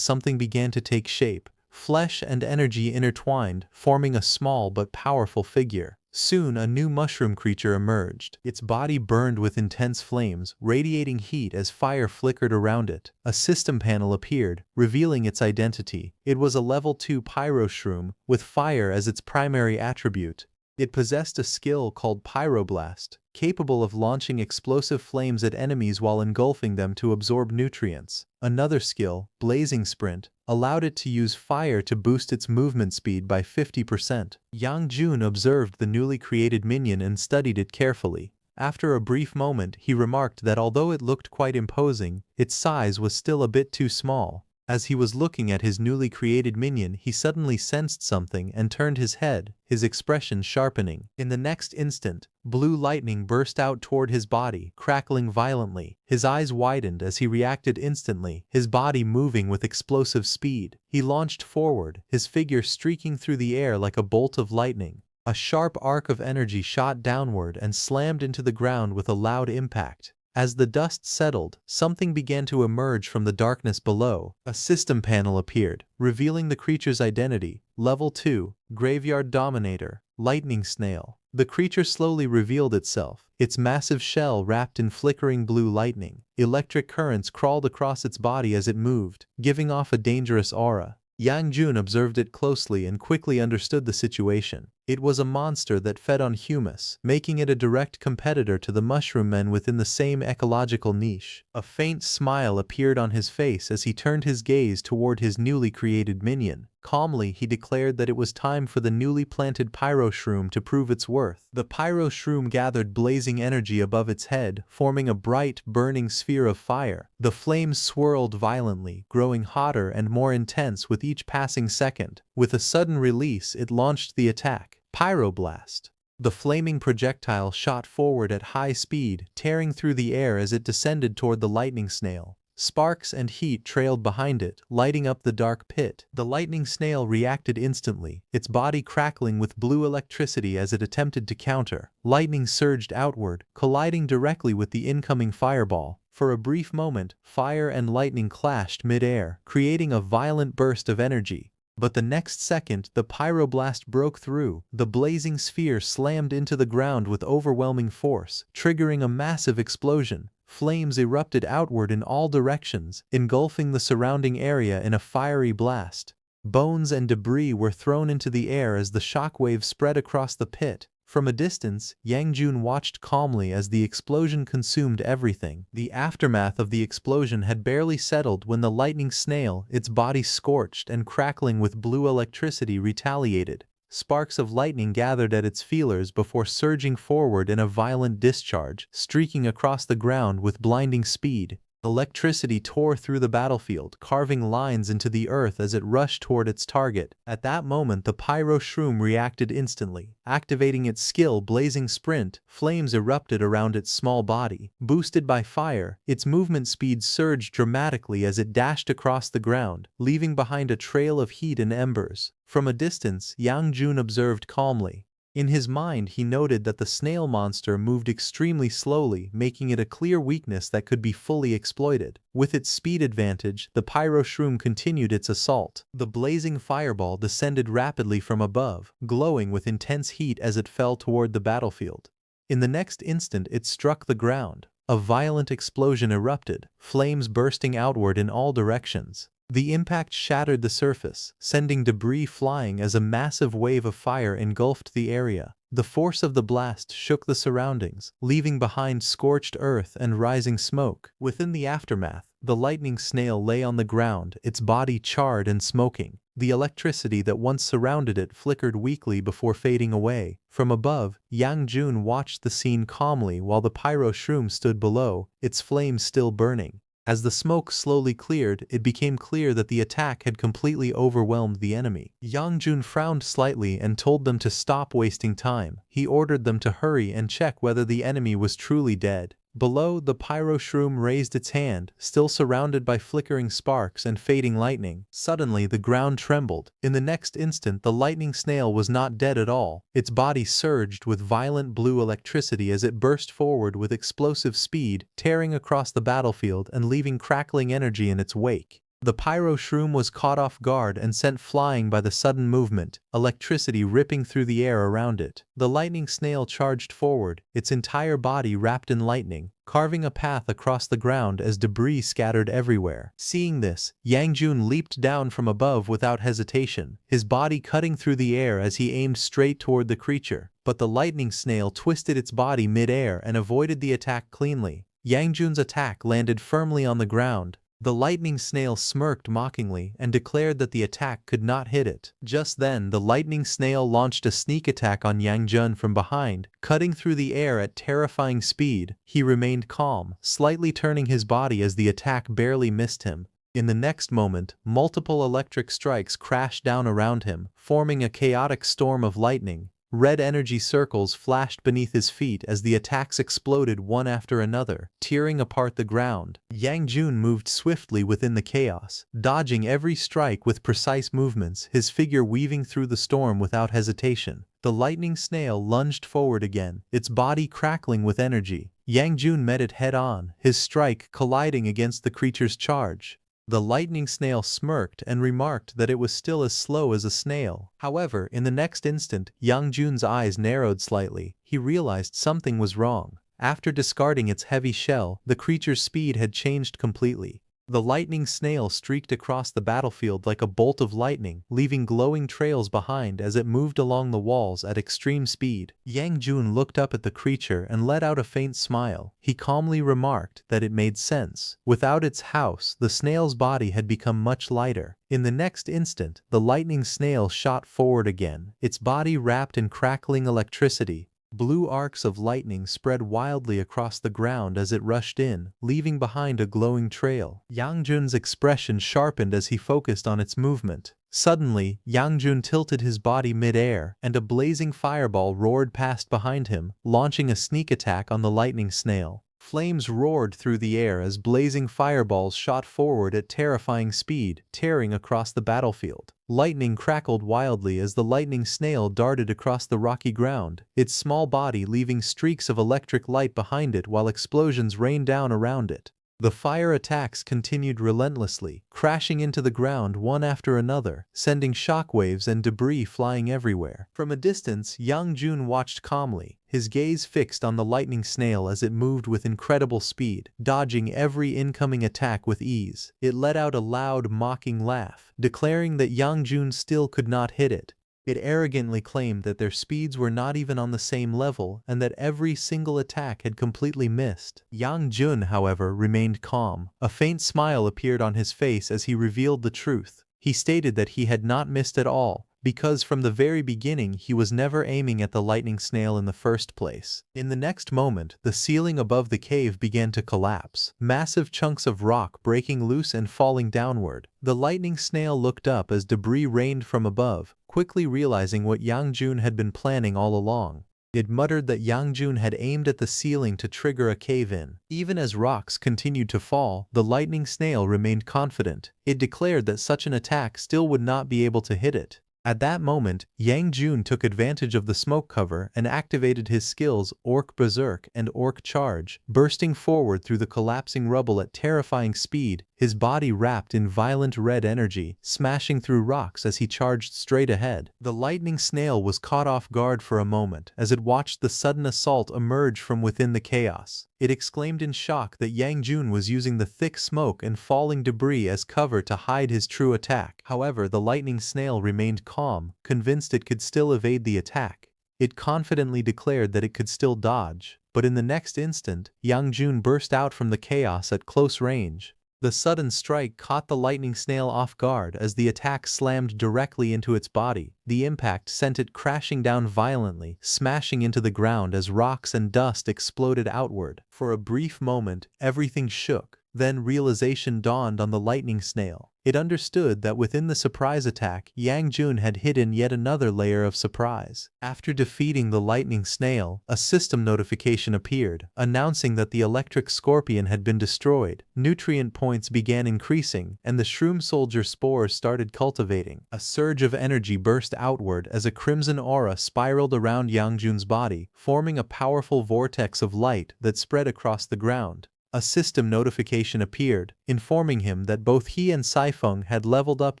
something began to take shape. Flesh and energy intertwined, forming a small but powerful figure. Soon a new mushroom creature emerged. Its body burned with intense flames, radiating heat as fire flickered around it. A system panel appeared, revealing its identity. It was a level 2 pyro shroom, with fire as its primary attribute. It possessed a skill called Pyroblast, capable of launching explosive flames at enemies while engulfing them to absorb nutrients. Another skill, Blazing Sprint, allowed it to use fire to boost its movement speed by 50%. Yang Jun observed the newly created minion and studied it carefully. After a brief moment, he remarked that although it looked quite imposing, its size was still a bit too small. As he was looking at his newly created minion, he suddenly sensed something and turned his head, his expression sharpening. In the next instant, blue lightning burst out toward his body, crackling violently. His eyes widened as he reacted instantly, his body moving with explosive speed. He launched forward, his figure streaking through the air like a bolt of lightning. A sharp arc of energy shot downward and slammed into the ground with a loud impact. As the dust settled, something began to emerge from the darkness below. A system panel appeared, revealing the creature's identity. Level 2, Graveyard Dominator, Lightning Snail. The creature slowly revealed itself, its massive shell wrapped in flickering blue lightning. Electric currents crawled across its body as it moved, giving off a dangerous aura. Yang Jun observed it closely and quickly understood the situation. It was a monster that fed on humus, making it a direct competitor to the mushroom men within the same ecological niche. A faint smile appeared on his face as he turned his gaze toward his newly created minion. Calmly, he declared that it was time for the newly planted pyro shroom to prove its worth. The pyro shroom gathered blazing energy above its head, forming a bright, burning sphere of fire. The flames swirled violently, growing hotter and more intense with each passing second. With a sudden release, it launched the attack. Pyroblast. The flaming projectile shot forward at high speed, tearing through the air as it descended toward the lightning snail. Sparks and heat trailed behind it, lighting up the dark pit. The lightning snail reacted instantly, its body crackling with blue electricity as it attempted to counter. Lightning surged outward, colliding directly with the incoming fireball. For a brief moment, fire and lightning clashed mid-air, creating a violent burst of energy. But the next second, the pyroblast broke through. The blazing sphere slammed into the ground with overwhelming force, triggering a massive explosion. Flames erupted outward in all directions, engulfing the surrounding area in a fiery blast. Bones and debris were thrown into the air as the shockwave spread across the pit. From a distance, Yang Jun watched calmly as the explosion consumed everything. The aftermath of the explosion had barely settled when the lightning snail, its body scorched and crackling with blue electricity, retaliated. Sparks of lightning gathered at its feelers before surging forward in a violent discharge, streaking across the ground with blinding speed. Electricity tore through the battlefield, carving lines into the earth as it rushed toward its target. At that moment, the pyro shroom reacted instantly. Activating its skill Blazing Sprint, flames erupted around its small body. Boosted by fire, its movement speed surged dramatically as it dashed across the ground, leaving behind a trail of heat and embers. From a distance, Yang Jun observed calmly. In his mind, he noted that the snail monster moved extremely slowly, making it a clear weakness that could be fully exploited. With its speed advantage, the pyro shroom continued its assault. The blazing fireball descended rapidly from above, glowing with intense heat as it fell toward the battlefield. In the next instant, it struck the ground. A violent explosion erupted, flames bursting outward in all directions. The impact shattered the surface, sending debris flying as a massive wave of fire engulfed the area. The force of the blast shook the surroundings, leaving behind scorched earth and rising smoke. Within the aftermath, the lightning snail lay on the ground, its body charred and smoking. The electricity that once surrounded it flickered weakly before fading away. From above, Yang Jun watched the scene calmly while the pyro shroom stood below, its flames still burning. As the smoke slowly cleared, it became clear that the attack had completely overwhelmed the enemy. Yang Jun frowned slightly and told them to stop wasting time. He ordered them to hurry and check whether the enemy was truly dead. Below, the pyro shroom raised its hand, still surrounded by flickering sparks and fading lightning. Suddenly, the ground trembled. In the next instant, the lightning snail was not dead at all. Its body surged with violent blue electricity as it burst forward with explosive speed, tearing across the battlefield and leaving crackling energy in its wake. The pyro shroom was caught off guard and sent flying by the sudden movement, electricity ripping through the air around it. The lightning snail charged forward, its entire body wrapped in lightning, carving a path across the ground as debris scattered everywhere. Seeing this, Yang Jun leaped down from above without hesitation, his body cutting through the air as he aimed straight toward the creature. But the lightning snail twisted its body mid-air and avoided the attack cleanly. Yang Jun's attack landed firmly on the ground. The lightning snail smirked mockingly and declared that the attack could not hit it. Just then, the lightning snail launched a sneak attack on Yang Jun from behind, cutting through the air at terrifying speed. He remained calm, slightly turning his body as the attack barely missed him. In the next moment, multiple electric strikes crashed down around him, forming a chaotic storm of lightning. Red energy circles flashed beneath his feet as the attacks exploded one after another, tearing apart the ground. Yang Jun moved swiftly within the chaos, dodging every strike with precise movements, his figure weaving through the storm without hesitation. The lightning snail lunged forward again, its body crackling with energy. Yang Jun met it head-on, his strike colliding against the creature's charge. The lightning snail smirked and remarked that it was still as slow as a snail. However, in the next instant, Yang Jun's eyes narrowed slightly. He realized something was wrong. After discarding its heavy shell, the creature's speed had changed completely. The lightning snail streaked across the battlefield like a bolt of lightning, leaving glowing trails behind as it moved along the walls at extreme speed. Yang Jun looked up at the creature and let out a faint smile. He calmly remarked that it made sense. Without its house, the snail's body had become much lighter. In the next instant, the lightning snail shot forward again, its body wrapped in crackling electricity. Blue arcs of lightning spread wildly across the ground as it rushed in, leaving behind a glowing trail. Yang Jun's expression sharpened as he focused on its movement. Suddenly, Yang Jun tilted his body mid-air, and a blazing fireball roared past behind him, launching a sneak attack on the lightning snail. Flames roared through the air as blazing fireballs shot forward at terrifying speed, tearing across the battlefield. Lightning crackled wildly as the lightning snail darted across the rocky ground, its small body leaving streaks of electric light behind it while explosions rained down around it. The fire attacks continued relentlessly, crashing into the ground one after another, sending shockwaves and debris flying everywhere. From a distance, Yang Jun watched calmly, his gaze fixed on the lightning snail as it moved with incredible speed, dodging every incoming attack with ease. It let out a loud, mocking laugh, declaring that Yang Jun still could not hit it. It arrogantly claimed that their speeds were not even on the same level and that every single attack had completely missed. Yang Jun, however, remained calm. A faint smile appeared on his face as he revealed the truth. He stated that he had not missed at all, because from the very beginning he was never aiming at the lightning snail in the first place. In the next moment, the ceiling above the cave began to collapse, massive chunks of rock breaking loose and falling downward. The lightning snail looked up as debris rained from above, quickly realizing what Yang Jun had been planning all along. It muttered that Yang Jun had aimed at the ceiling to trigger a cave-in. Even as rocks continued to fall, the lightning snail remained confident. It declared that such an attack still would not be able to hit it. At that moment, Yang Jun took advantage of the smoke cover and activated his skills Orc Berserk and Orc Charge, bursting forward through the collapsing rubble at terrifying speed, his body wrapped in violent red energy, smashing through rocks as he charged straight ahead. The lightning snail was caught off guard for a moment as it watched the sudden assault emerge from within the chaos. It exclaimed in shock that Yang Jun was using the thick smoke and falling debris as cover to hide his true attack. However, the lightning snail remained calm, convinced it could still evade the attack. It confidently declared that it could still dodge, but in the next instant, Yang Jun burst out from the chaos at close range. The sudden strike caught the lightning snail off guard as the attack slammed directly into its body. The impact sent it crashing down violently, smashing into the ground as rocks and dust exploded outward. For a brief moment, everything shook. Then realization dawned on the lightning snail. It understood that within the surprise attack, Yang Jun had hidden yet another layer of surprise. After defeating the lightning snail, a system notification appeared, announcing that the electric scorpion had been destroyed. Nutrient points began increasing, and the shroom soldier spores started cultivating. A surge of energy burst outward as a crimson aura spiraled around Yang Jun's body, forming a powerful vortex of light that spread across the ground. A system notification appeared, informing him that both he and Saifeng had leveled up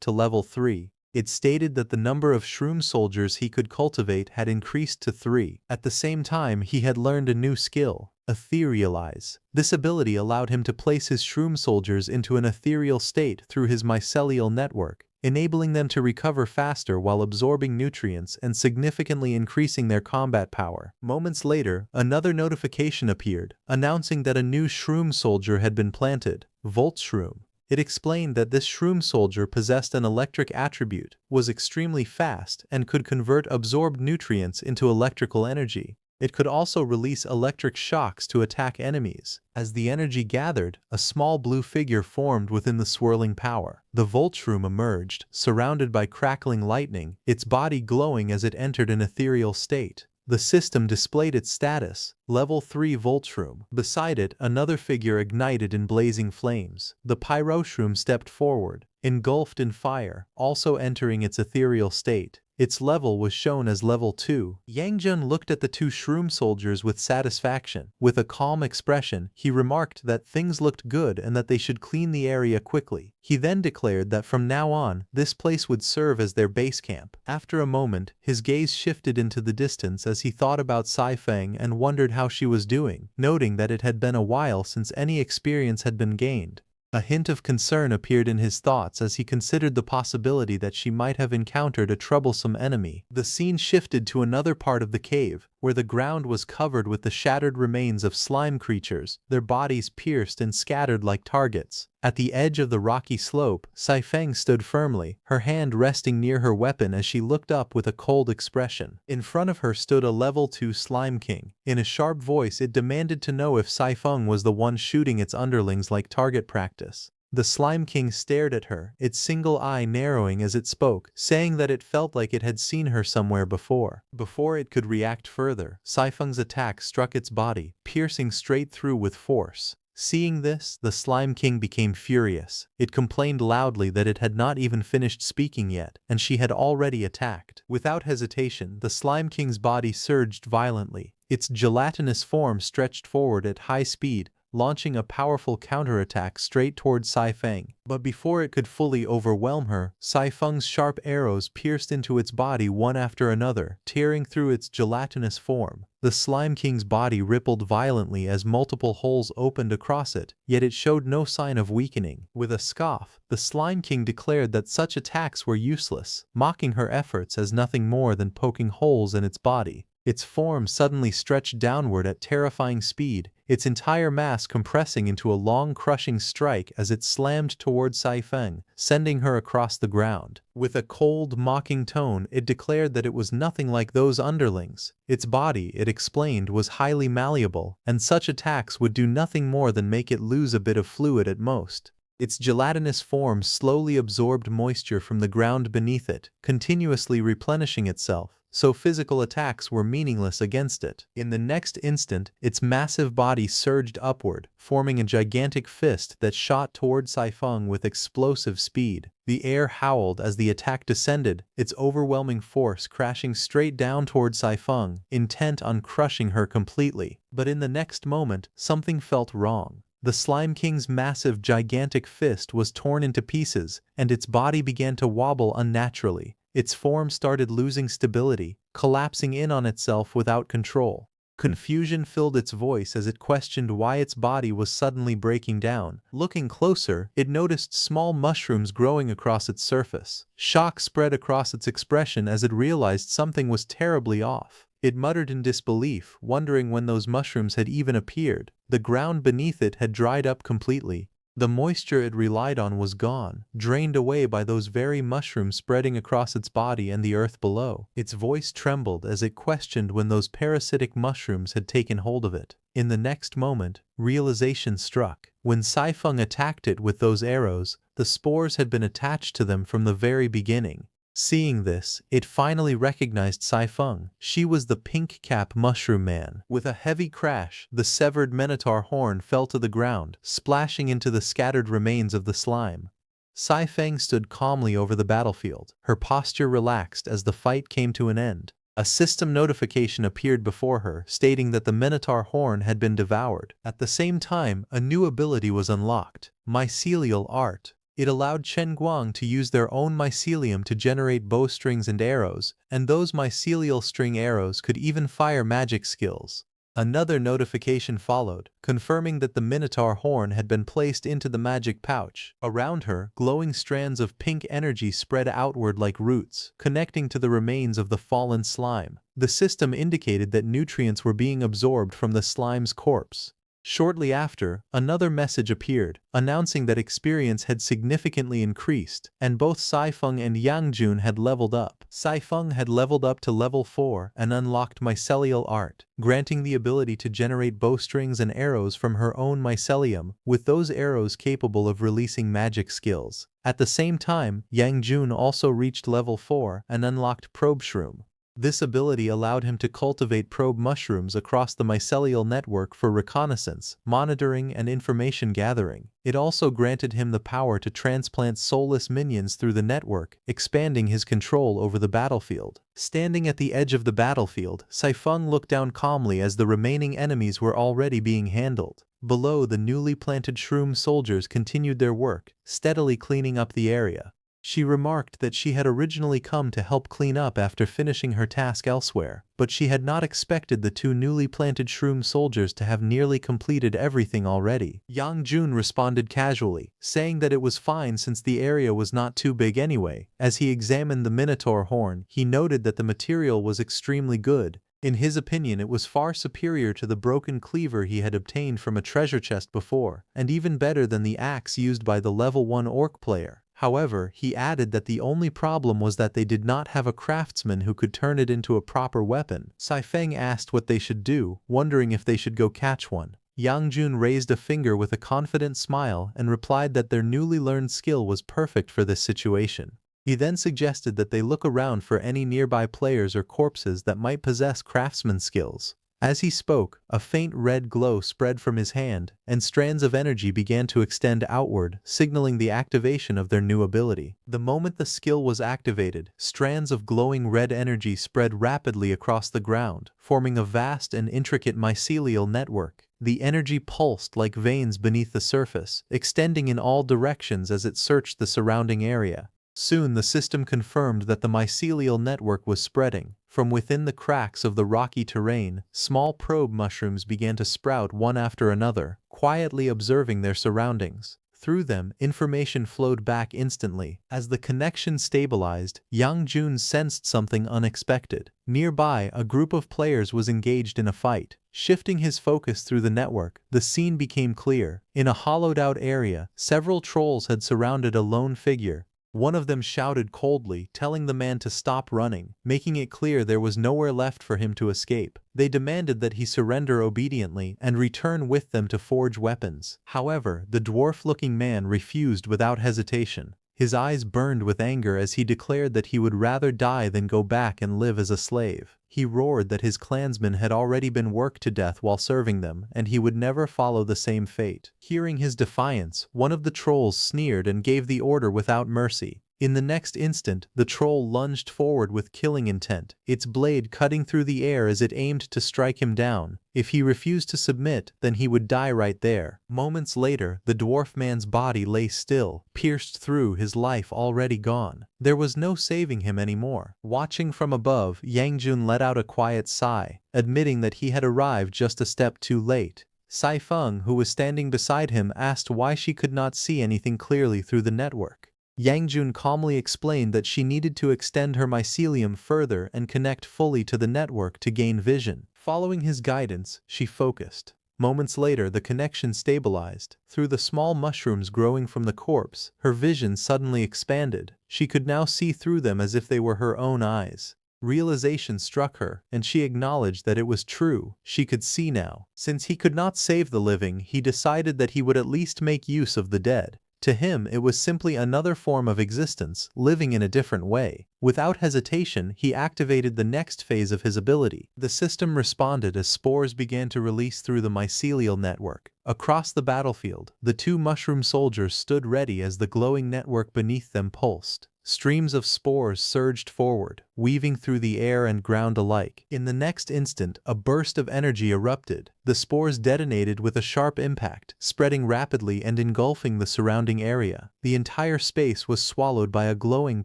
to level 3. It stated that the number of shroom soldiers he could cultivate had increased to 3. At the same time, he had learned a new skill, Etherealize. This ability allowed him to place his shroom soldiers into an ethereal state through his mycelial network, enabling them to recover faster while absorbing nutrients and significantly increasing their combat power. Moments later, another notification appeared, announcing that a new shroom soldier had been planted, Volt Shroom. It explained that this shroom soldier possessed an electric attribute, was extremely fast, and could convert absorbed nutrients into electrical energy. It could also release electric shocks to attack enemies. As the energy gathered, a small blue figure formed within the swirling power. The Voltshroom emerged, surrounded by crackling lightning, its body glowing as it entered an ethereal state. The system displayed its status, Level 3 Voltshroom. Beside it, another figure ignited in blazing flames. The Pyroshroom stepped forward, engulfed in fire, also entering its ethereal state. Its level was shown as Level 2. Yang Jun looked at the two shroom soldiers with satisfaction. With a calm expression, he remarked that things looked good and that they should clean the area quickly. He then declared that from now on, this place would serve as their base camp. After a moment, his gaze shifted into the distance as he thought about Saifeng and wondered how she was doing, noting that it had been a while since any experience had been gained. A hint of concern appeared in his thoughts as he considered the possibility that she might have encountered a troublesome enemy. The scene shifted to another part of the cave, where the ground was covered with the shattered remains of slime creatures, their bodies pierced and scattered like targets. At the edge of the rocky slope, Saifeng stood firmly, her hand resting near her weapon as she looked up with a cold expression. In front of her stood a Level 2 Slime King. In a sharp voice, it demanded to know if Saifeng was the one shooting its underlings like target practice. The Slime King stared at her, its single eye narrowing as it spoke, saying that it felt like it had seen her somewhere before. Before it could react further, Saifeng's attack struck its body, piercing straight through with force. Seeing this, the Slime King became furious. It complained loudly that it had not even finished speaking yet, and she had already attacked. Without hesitation, the Slime King's body surged violently. Its gelatinous form stretched forward at high speed, launching a powerful counterattack straight toward Saifeng. But before it could fully overwhelm her, Saifeng's sharp arrows pierced into its body one after another, tearing through its gelatinous form. The Slime King's body rippled violently as multiple holes opened across it, yet it showed no sign of weakening. With a scoff, the Slime King declared that such attacks were useless, mocking her efforts as nothing more than poking holes in its body. Its form suddenly stretched downward at terrifying speed, its entire mass compressing into a long crushing strike as it slammed toward Saifeng, sending her across the ground. With a cold, mocking tone, it declared that it was nothing like those underlings. Its body, it explained, was highly malleable, and such attacks would do nothing more than make it lose a bit of fluid at most. Its gelatinous form slowly absorbed moisture from the ground beneath it, continuously replenishing itself, so physical attacks were meaningless against it. In the next instant, its massive body surged upward, forming a gigantic fist that shot toward Saifeng with explosive speed. The air howled as the attack descended, its overwhelming force crashing straight down toward Saifeng, intent on crushing her completely. But in the next moment, something felt wrong. The Slime King's massive, gigantic fist was torn into pieces, and its body began to wobble unnaturally. Its form started losing stability, collapsing in on itself without control. Confusion filled its voice as it questioned why its body was suddenly breaking down. Looking closer, it noticed small mushrooms growing across its surface. Shock spread across its expression as it realized something was terribly off. It muttered in disbelief, wondering when those mushrooms had even appeared. The ground beneath it had dried up completely. The moisture it relied on was gone, drained away by those very mushrooms spreading across its body and the earth below. Its voice trembled as it questioned when those parasitic mushrooms had taken hold of it. In the next moment, realization struck. When Saifeng attacked it with those arrows, the spores had been attached to them from the very beginning. Seeing this, it finally recognized Saifeng. She was the pink-cap mushroom man. With a heavy crash, the severed minotaur horn fell to the ground, splashing into the scattered remains of the slime. Saifeng stood calmly over the battlefield, her posture relaxed as the fight came to an end. A system notification appeared before her, stating that the minotaur horn had been devoured. At the same time, a new ability was unlocked, Mycelial Art. It allowed Chen Guang to use their own mycelium to generate bowstrings and arrows, and those mycelial string arrows could even fire magic skills. Another notification followed, confirming that the Minotaur horn had been placed into the magic pouch. Around her, glowing strands of pink energy spread outward like roots, connecting to the remains of the fallen slime. The system indicated that nutrients were being absorbed from the slime's corpse. Shortly after, another message appeared, announcing that experience had significantly increased, and both Saifeng and Yangjun had leveled up. Saifeng had leveled up to level 4 and unlocked Mycelial Art, granting the ability to generate bowstrings and arrows from her own mycelium, with those arrows capable of releasing magic skills. At the same time, Yangjun also reached level 4 and unlocked Probe Shroom. This ability allowed him to cultivate probe mushrooms across the mycelial network for reconnaissance, monitoring, and information gathering. It also granted him the power to transplant soulless minions through the network, expanding his control over the battlefield. Standing at the edge of the battlefield, Saifeng looked down calmly as the remaining enemies were already being handled. Below, the newly planted shroom soldiers continued their work, steadily cleaning up the area. She remarked that she had originally come to help clean up after finishing her task elsewhere, but she had not expected the two newly planted shroom soldiers to have nearly completed everything already. Yang Jun responded casually, saying that it was fine since the area was not too big anyway. As he examined the Minotaur horn, he noted that the material was extremely good. In his opinion, it was far superior to the broken cleaver he had obtained from a treasure chest before, and even better than the axe used by the level 1 orc player. However, he added that the only problem was that they did not have a craftsman who could turn it into a proper weapon. Saifeng asked what they should do, wondering if they should go catch one. Yangjun raised a finger with a confident smile and replied that their newly learned skill was perfect for this situation. He then suggested that they look around for any nearby players or corpses that might possess craftsman skills. As he spoke, a faint red glow spread from his hand, and strands of energy began to extend outward, signaling the activation of their new ability. The moment the skill was activated, strands of glowing red energy spread rapidly across the ground, forming a vast and intricate mycelial network. The energy pulsed like veins beneath the surface, extending in all directions as it searched the surrounding area. Soon the system confirmed that the mycelial network was spreading. From within the cracks of the rocky terrain, small probe mushrooms began to sprout one after another, quietly observing their surroundings. Through them, information flowed back instantly. As the connection stabilized, Yang Jun sensed something unexpected. Nearby, a group of players was engaged in a fight. Shifting his focus through the network, the scene became clear. In a hollowed-out area, several trolls had surrounded a lone figure. One of them shouted coldly, telling the man to stop running, making it clear there was nowhere left for him to escape. They demanded that he surrender obediently and return with them to forge weapons. However, the dwarf-looking man refused without hesitation. His eyes burned with anger as he declared that he would rather die than go back and live as a slave. He roared that his clansmen had already been worked to death while serving them, and he would never follow the same fate. Hearing his defiance, one of the trolls sneered and gave the order without mercy. In the next instant, the troll lunged forward with killing intent, its blade cutting through the air as it aimed to strike him down. If he refused to submit, then he would die right there. Moments later, the dwarf man's body lay still, pierced through, his life already gone. There was no saving him anymore. Watching from above, Yang Jun let out a quiet sigh, admitting that he had arrived just a step too late. Sai Feng, who was standing beside him, asked why she could not see anything clearly through the network. Yang Jun calmly explained that she needed to extend her mycelium further and connect fully to the network to gain vision. Following his guidance, she focused. Moments later, the connection stabilized. Through the small mushrooms growing from the corpse, her vision suddenly expanded. She could now see through them as if they were her own eyes. Realization struck her, and she acknowledged that it was true. She could see now. Since he could not save the living, he decided that he would at least make use of the dead. To him, it was simply another form of existence, living in a different way. Without hesitation, he activated the next phase of his ability. The system responded as spores began to release through the mycelial network. Across the battlefield, the two mushroom soldiers stood ready as the glowing network beneath them pulsed. Streams of spores surged forward, weaving through the air and ground alike. In the next instant, a burst of energy erupted. The spores detonated with a sharp impact, spreading rapidly and engulfing the surrounding area. The entire space was swallowed by a glowing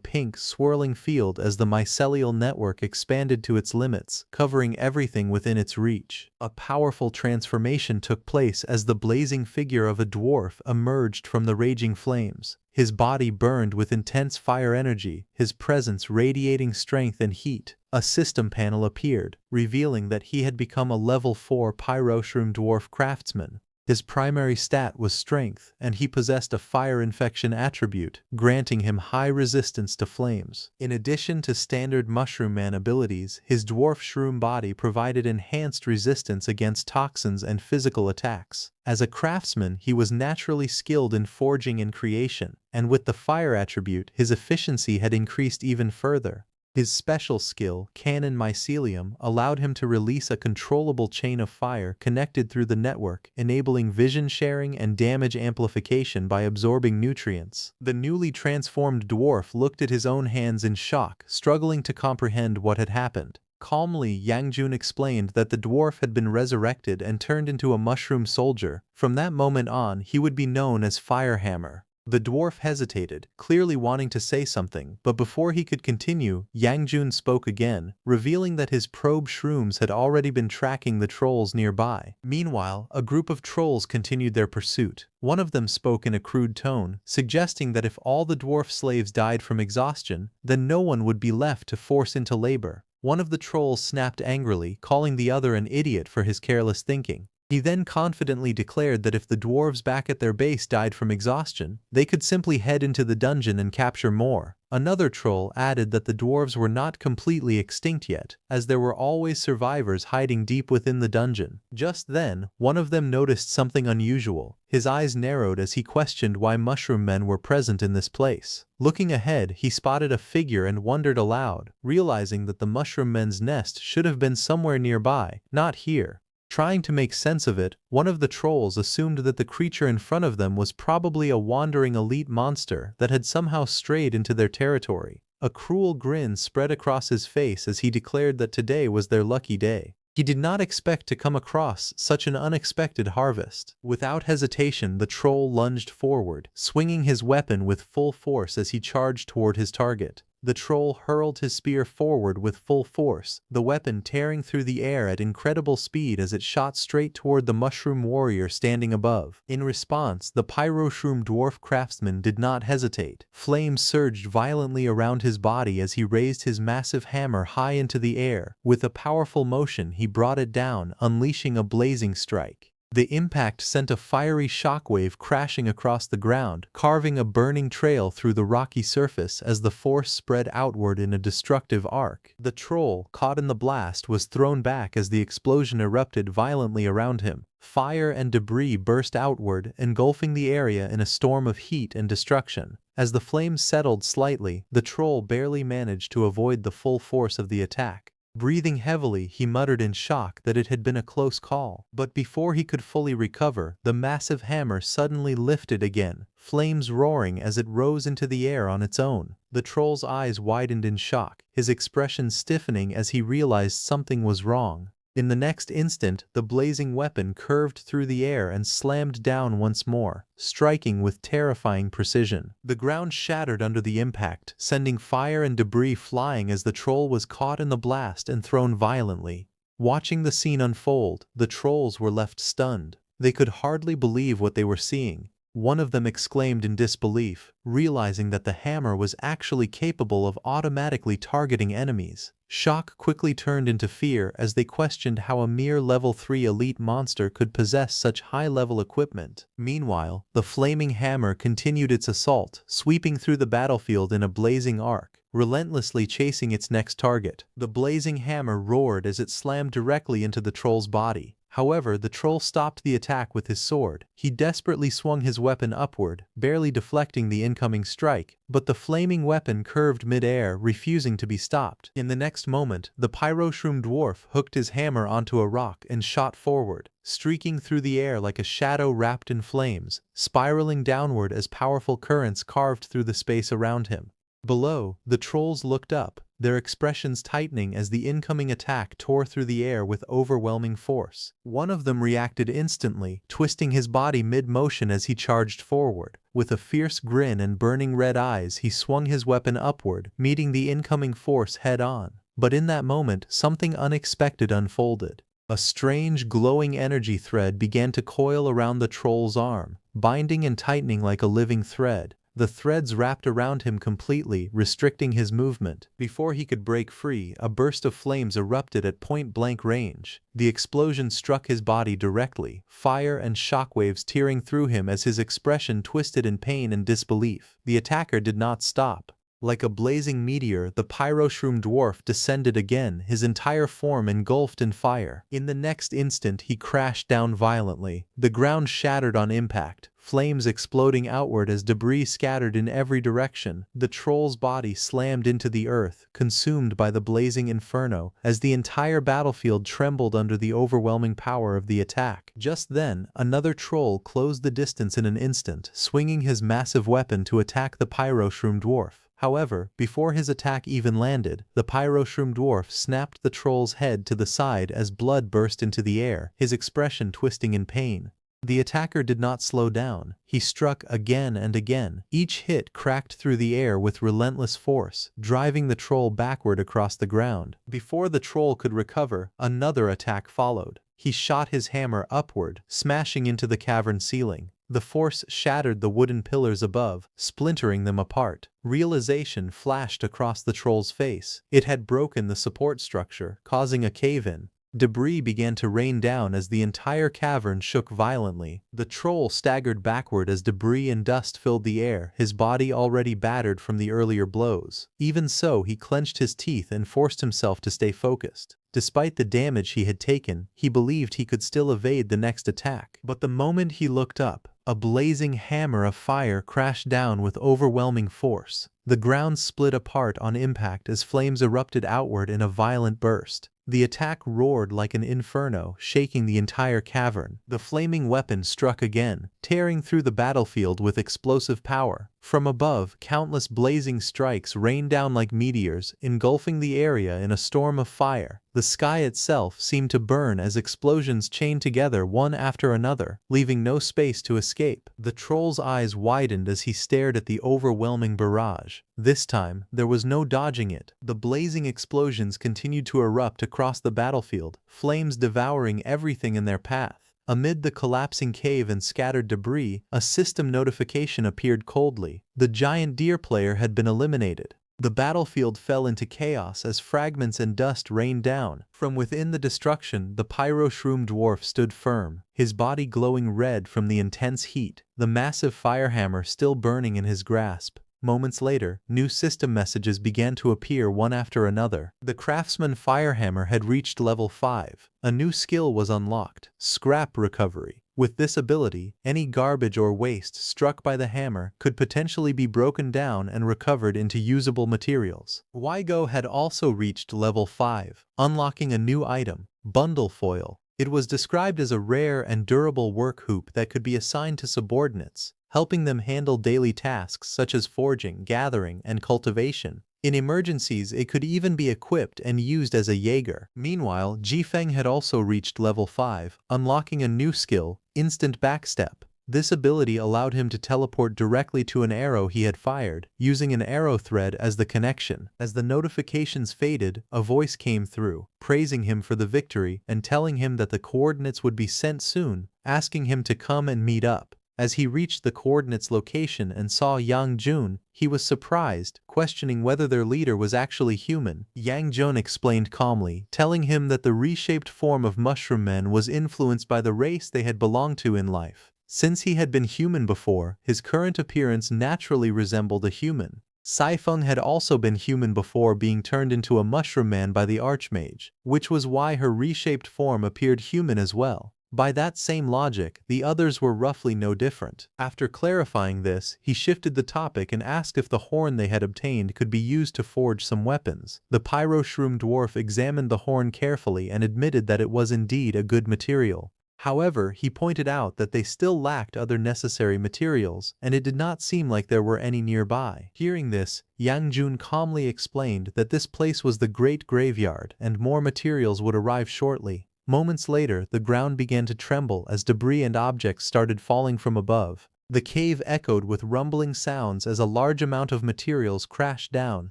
pink, swirling field as the mycelial network expanded to its limits, covering everything within its reach. A powerful transformation took place as the blazing figure of a dwarf emerged from the raging flames. His body burned with intense fire energy, his presence radiating strength and heat. A system panel appeared, revealing that he had become a level 4 pyroshroom dwarf craftsman. His primary stat was strength, and he possessed a fire infection attribute, granting him high resistance to flames. In addition to standard mushroom man abilities, his dwarf shroom body provided enhanced resistance against toxins and physical attacks. As a craftsman, he was naturally skilled in forging and creation, and with the fire attribute, his efficiency had increased even further. His special skill, Cannon Mycelium, allowed him to release a controllable chain of fire connected through the network, enabling vision sharing and damage amplification by absorbing nutrients. The newly transformed dwarf looked at his own hands in shock, struggling to comprehend what had happened. Calmly, Yang Jun explained that the dwarf had been resurrected and turned into a mushroom soldier. From that moment on, he would be known as Firehammer. The dwarf hesitated, clearly wanting to say something, but before he could continue, Yang Jun spoke again, revealing that his probe shrooms had already been tracking the trolls nearby. Meanwhile, a group of trolls continued their pursuit. One of them spoke in a crude tone, suggesting that if all the dwarf slaves died from exhaustion, then no one would be left to force into labor. One of the trolls snapped angrily, calling the other an idiot for his careless thinking. He then confidently declared that if the dwarves back at their base died from exhaustion, they could simply head into the dungeon and capture more. Another troll added that the dwarves were not completely extinct yet, as there were always survivors hiding deep within the dungeon. Just then, one of them noticed something unusual. His eyes narrowed as he questioned why mushroom men were present in this place. Looking ahead, he spotted a figure and wondered aloud, realizing that the mushroom men's nest should have been somewhere nearby, not here. Trying to make sense of it, one of the trolls assumed that the creature in front of them was probably a wandering elite monster that had somehow strayed into their territory. A cruel grin spread across his face as he declared that today was their lucky day. He did not expect to come across such an unexpected harvest. Without hesitation, the troll lunged forward, swinging his weapon with full force as he charged toward his target. The troll hurled his spear forward with full force, the weapon tearing through the air at incredible speed as it shot straight toward the mushroom warrior standing above. In response, the pyroshroom dwarf craftsman did not hesitate. Flames surged violently around his body as he raised his massive hammer high into the air. With a powerful motion, he brought it down, unleashing a blazing strike. The impact sent a fiery shockwave crashing across the ground, carving a burning trail through the rocky surface as the force spread outward in a destructive arc. The troll, caught in the blast, was thrown back as the explosion erupted violently around him. Fire and debris burst outward, engulfing the area in a storm of heat and destruction. As the flames settled slightly, the troll barely managed to avoid the full force of the attack. Breathing heavily, he muttered in shock that it had been a close call. But before he could fully recover, the massive hammer suddenly lifted again, flames roaring as it rose into the air on its own. The troll's eyes widened in shock, his expression stiffening as he realized something was wrong. In the next instant, the blazing weapon curved through the air and slammed down once more, striking with terrifying precision. The ground shattered under the impact, sending fire and debris flying as the troll was caught in the blast and thrown violently. Watching the scene unfold, the trolls were left stunned. They could hardly believe what they were seeing. One of them exclaimed in disbelief, realizing that the hammer was actually capable of automatically targeting enemies. Shock quickly turned into fear as they questioned how a mere level 3 elite monster could possess such high-level equipment. Meanwhile, the flaming hammer continued its assault, sweeping through the battlefield in a blazing arc, relentlessly chasing its next target. The blazing hammer roared as it slammed directly into the troll's body. However, the troll stopped the attack with his sword. He desperately swung his weapon upward, barely deflecting the incoming strike, but the flaming weapon curved mid-air, refusing to be stopped. In the next moment, the pyroshroom dwarf hooked his hammer onto a rock and shot forward, streaking through the air like a shadow wrapped in flames, spiraling downward as powerful currents carved through the space around him. Below, the trolls looked up, their expressions tightening as the incoming attack tore through the air with overwhelming force. One of them reacted instantly, twisting his body mid-motion as he charged forward. With a fierce grin and burning red eyes, he swung his weapon upward, meeting the incoming force head-on. But in that moment, something unexpected unfolded. A strange, glowing energy thread began to coil around the troll's arm, binding and tightening like a living thread. The threads wrapped around him completely, restricting his movement. Before he could break free, a burst of flames erupted at point-blank range. The explosion struck his body directly, fire and shockwaves tearing through him as his expression twisted in pain and disbelief. The attacker did not stop. Like a blazing meteor, the pyroshroom dwarf descended again, his entire form engulfed in fire. In the next instant, he crashed down violently. The ground shattered on impact, flames exploding outward as debris scattered in every direction. The troll's body slammed into the earth, consumed by the blazing inferno, as the entire battlefield trembled under the overwhelming power of the attack. Just then, another troll closed the distance in an instant, swinging his massive weapon to attack the pyroshroom dwarf. However, before his attack even landed, the pyroshroom dwarf snapped the troll's head to the side as blood burst into the air, his expression twisting in pain. The attacker did not slow down. He struck again and again. Each hit cracked through the air with relentless force, driving the troll backward across the ground. Before the troll could recover, another attack followed. He shot his hammer upward, smashing into the cavern ceiling. The force shattered the wooden pillars above, splintering them apart. Realization flashed across the troll's face. It had broken the support structure, causing a cave-in. Debris began to rain down as the entire cavern shook violently. The troll staggered backward as debris and dust filled the air, his body already battered from the earlier blows. Even so, he clenched his teeth and forced himself to stay focused. Despite the damage he had taken, he believed he could still evade the next attack. But the moment he looked up, a blazing hammer of fire crashed down with overwhelming force. The ground split apart on impact as flames erupted outward in a violent burst. The attack roared like an inferno, shaking the entire cavern. The flaming weapon struck again, tearing through the battlefield with explosive power. From above, countless blazing strikes rained down like meteors, engulfing the area in a storm of fire. The sky itself seemed to burn as explosions chained together one after another, leaving no space to escape. The troll's eyes widened as he stared at the overwhelming barrage. This time, there was no dodging it. The blazing explosions continued to erupt across the battlefield, flames devouring everything in their path. Amid the collapsing cave and scattered debris, a system notification appeared coldly. The giant deer player had been eliminated. The battlefield fell into chaos as fragments and dust rained down. From within the destruction, the pyroshroom dwarf stood firm, his body glowing red from the intense heat, the massive firehammer still burning in his grasp. Moments later, new system messages began to appear one after another. The craftsman firehammer had reached level 5. A new skill was unlocked, scrap recovery. With this ability, any garbage or waste struck by the hammer could potentially be broken down and recovered into usable materials. Weigo had also reached level 5, unlocking a new item, Bundle Foil. It was described as a rare and durable work hoop that could be assigned to subordinates, helping them handle daily tasks such as forging, gathering, and cultivation. In emergencies, it could even be equipped and used as a Jaeger. Meanwhile, Jifeng had also reached level 5, unlocking a new skill, Instant Backstep. This ability allowed him to teleport directly to an arrow he had fired, using an arrow thread as the connection. As the notifications faded, a voice came through, praising him for the victory and telling him that the coordinates would be sent soon, asking him to come and meet up. As he reached the coordinates location and saw Yang Jun, he was surprised, questioning whether their leader was actually human. Yang Jun explained calmly, telling him that the reshaped form of Mushroom Men was influenced by the race they had belonged to in life. Since he had been human before, his current appearance naturally resembled a human. Saifeng had also been human before being turned into a Mushroom Man by the Archmage, which was why her reshaped form appeared human as well. By that same logic, the others were roughly no different. After clarifying this, he shifted the topic and asked if the horn they had obtained could be used to forge some weapons. The Pyroshroom dwarf examined the horn carefully and admitted that it was indeed a good material. However, he pointed out that they still lacked other necessary materials, and it did not seem like there were any nearby. Hearing this, Yang Jun calmly explained that this place was the Great Graveyard and more materials would arrive shortly. Moments later, the ground began to tremble as debris and objects started falling from above. The cave echoed with rumbling sounds as a large amount of materials crashed down,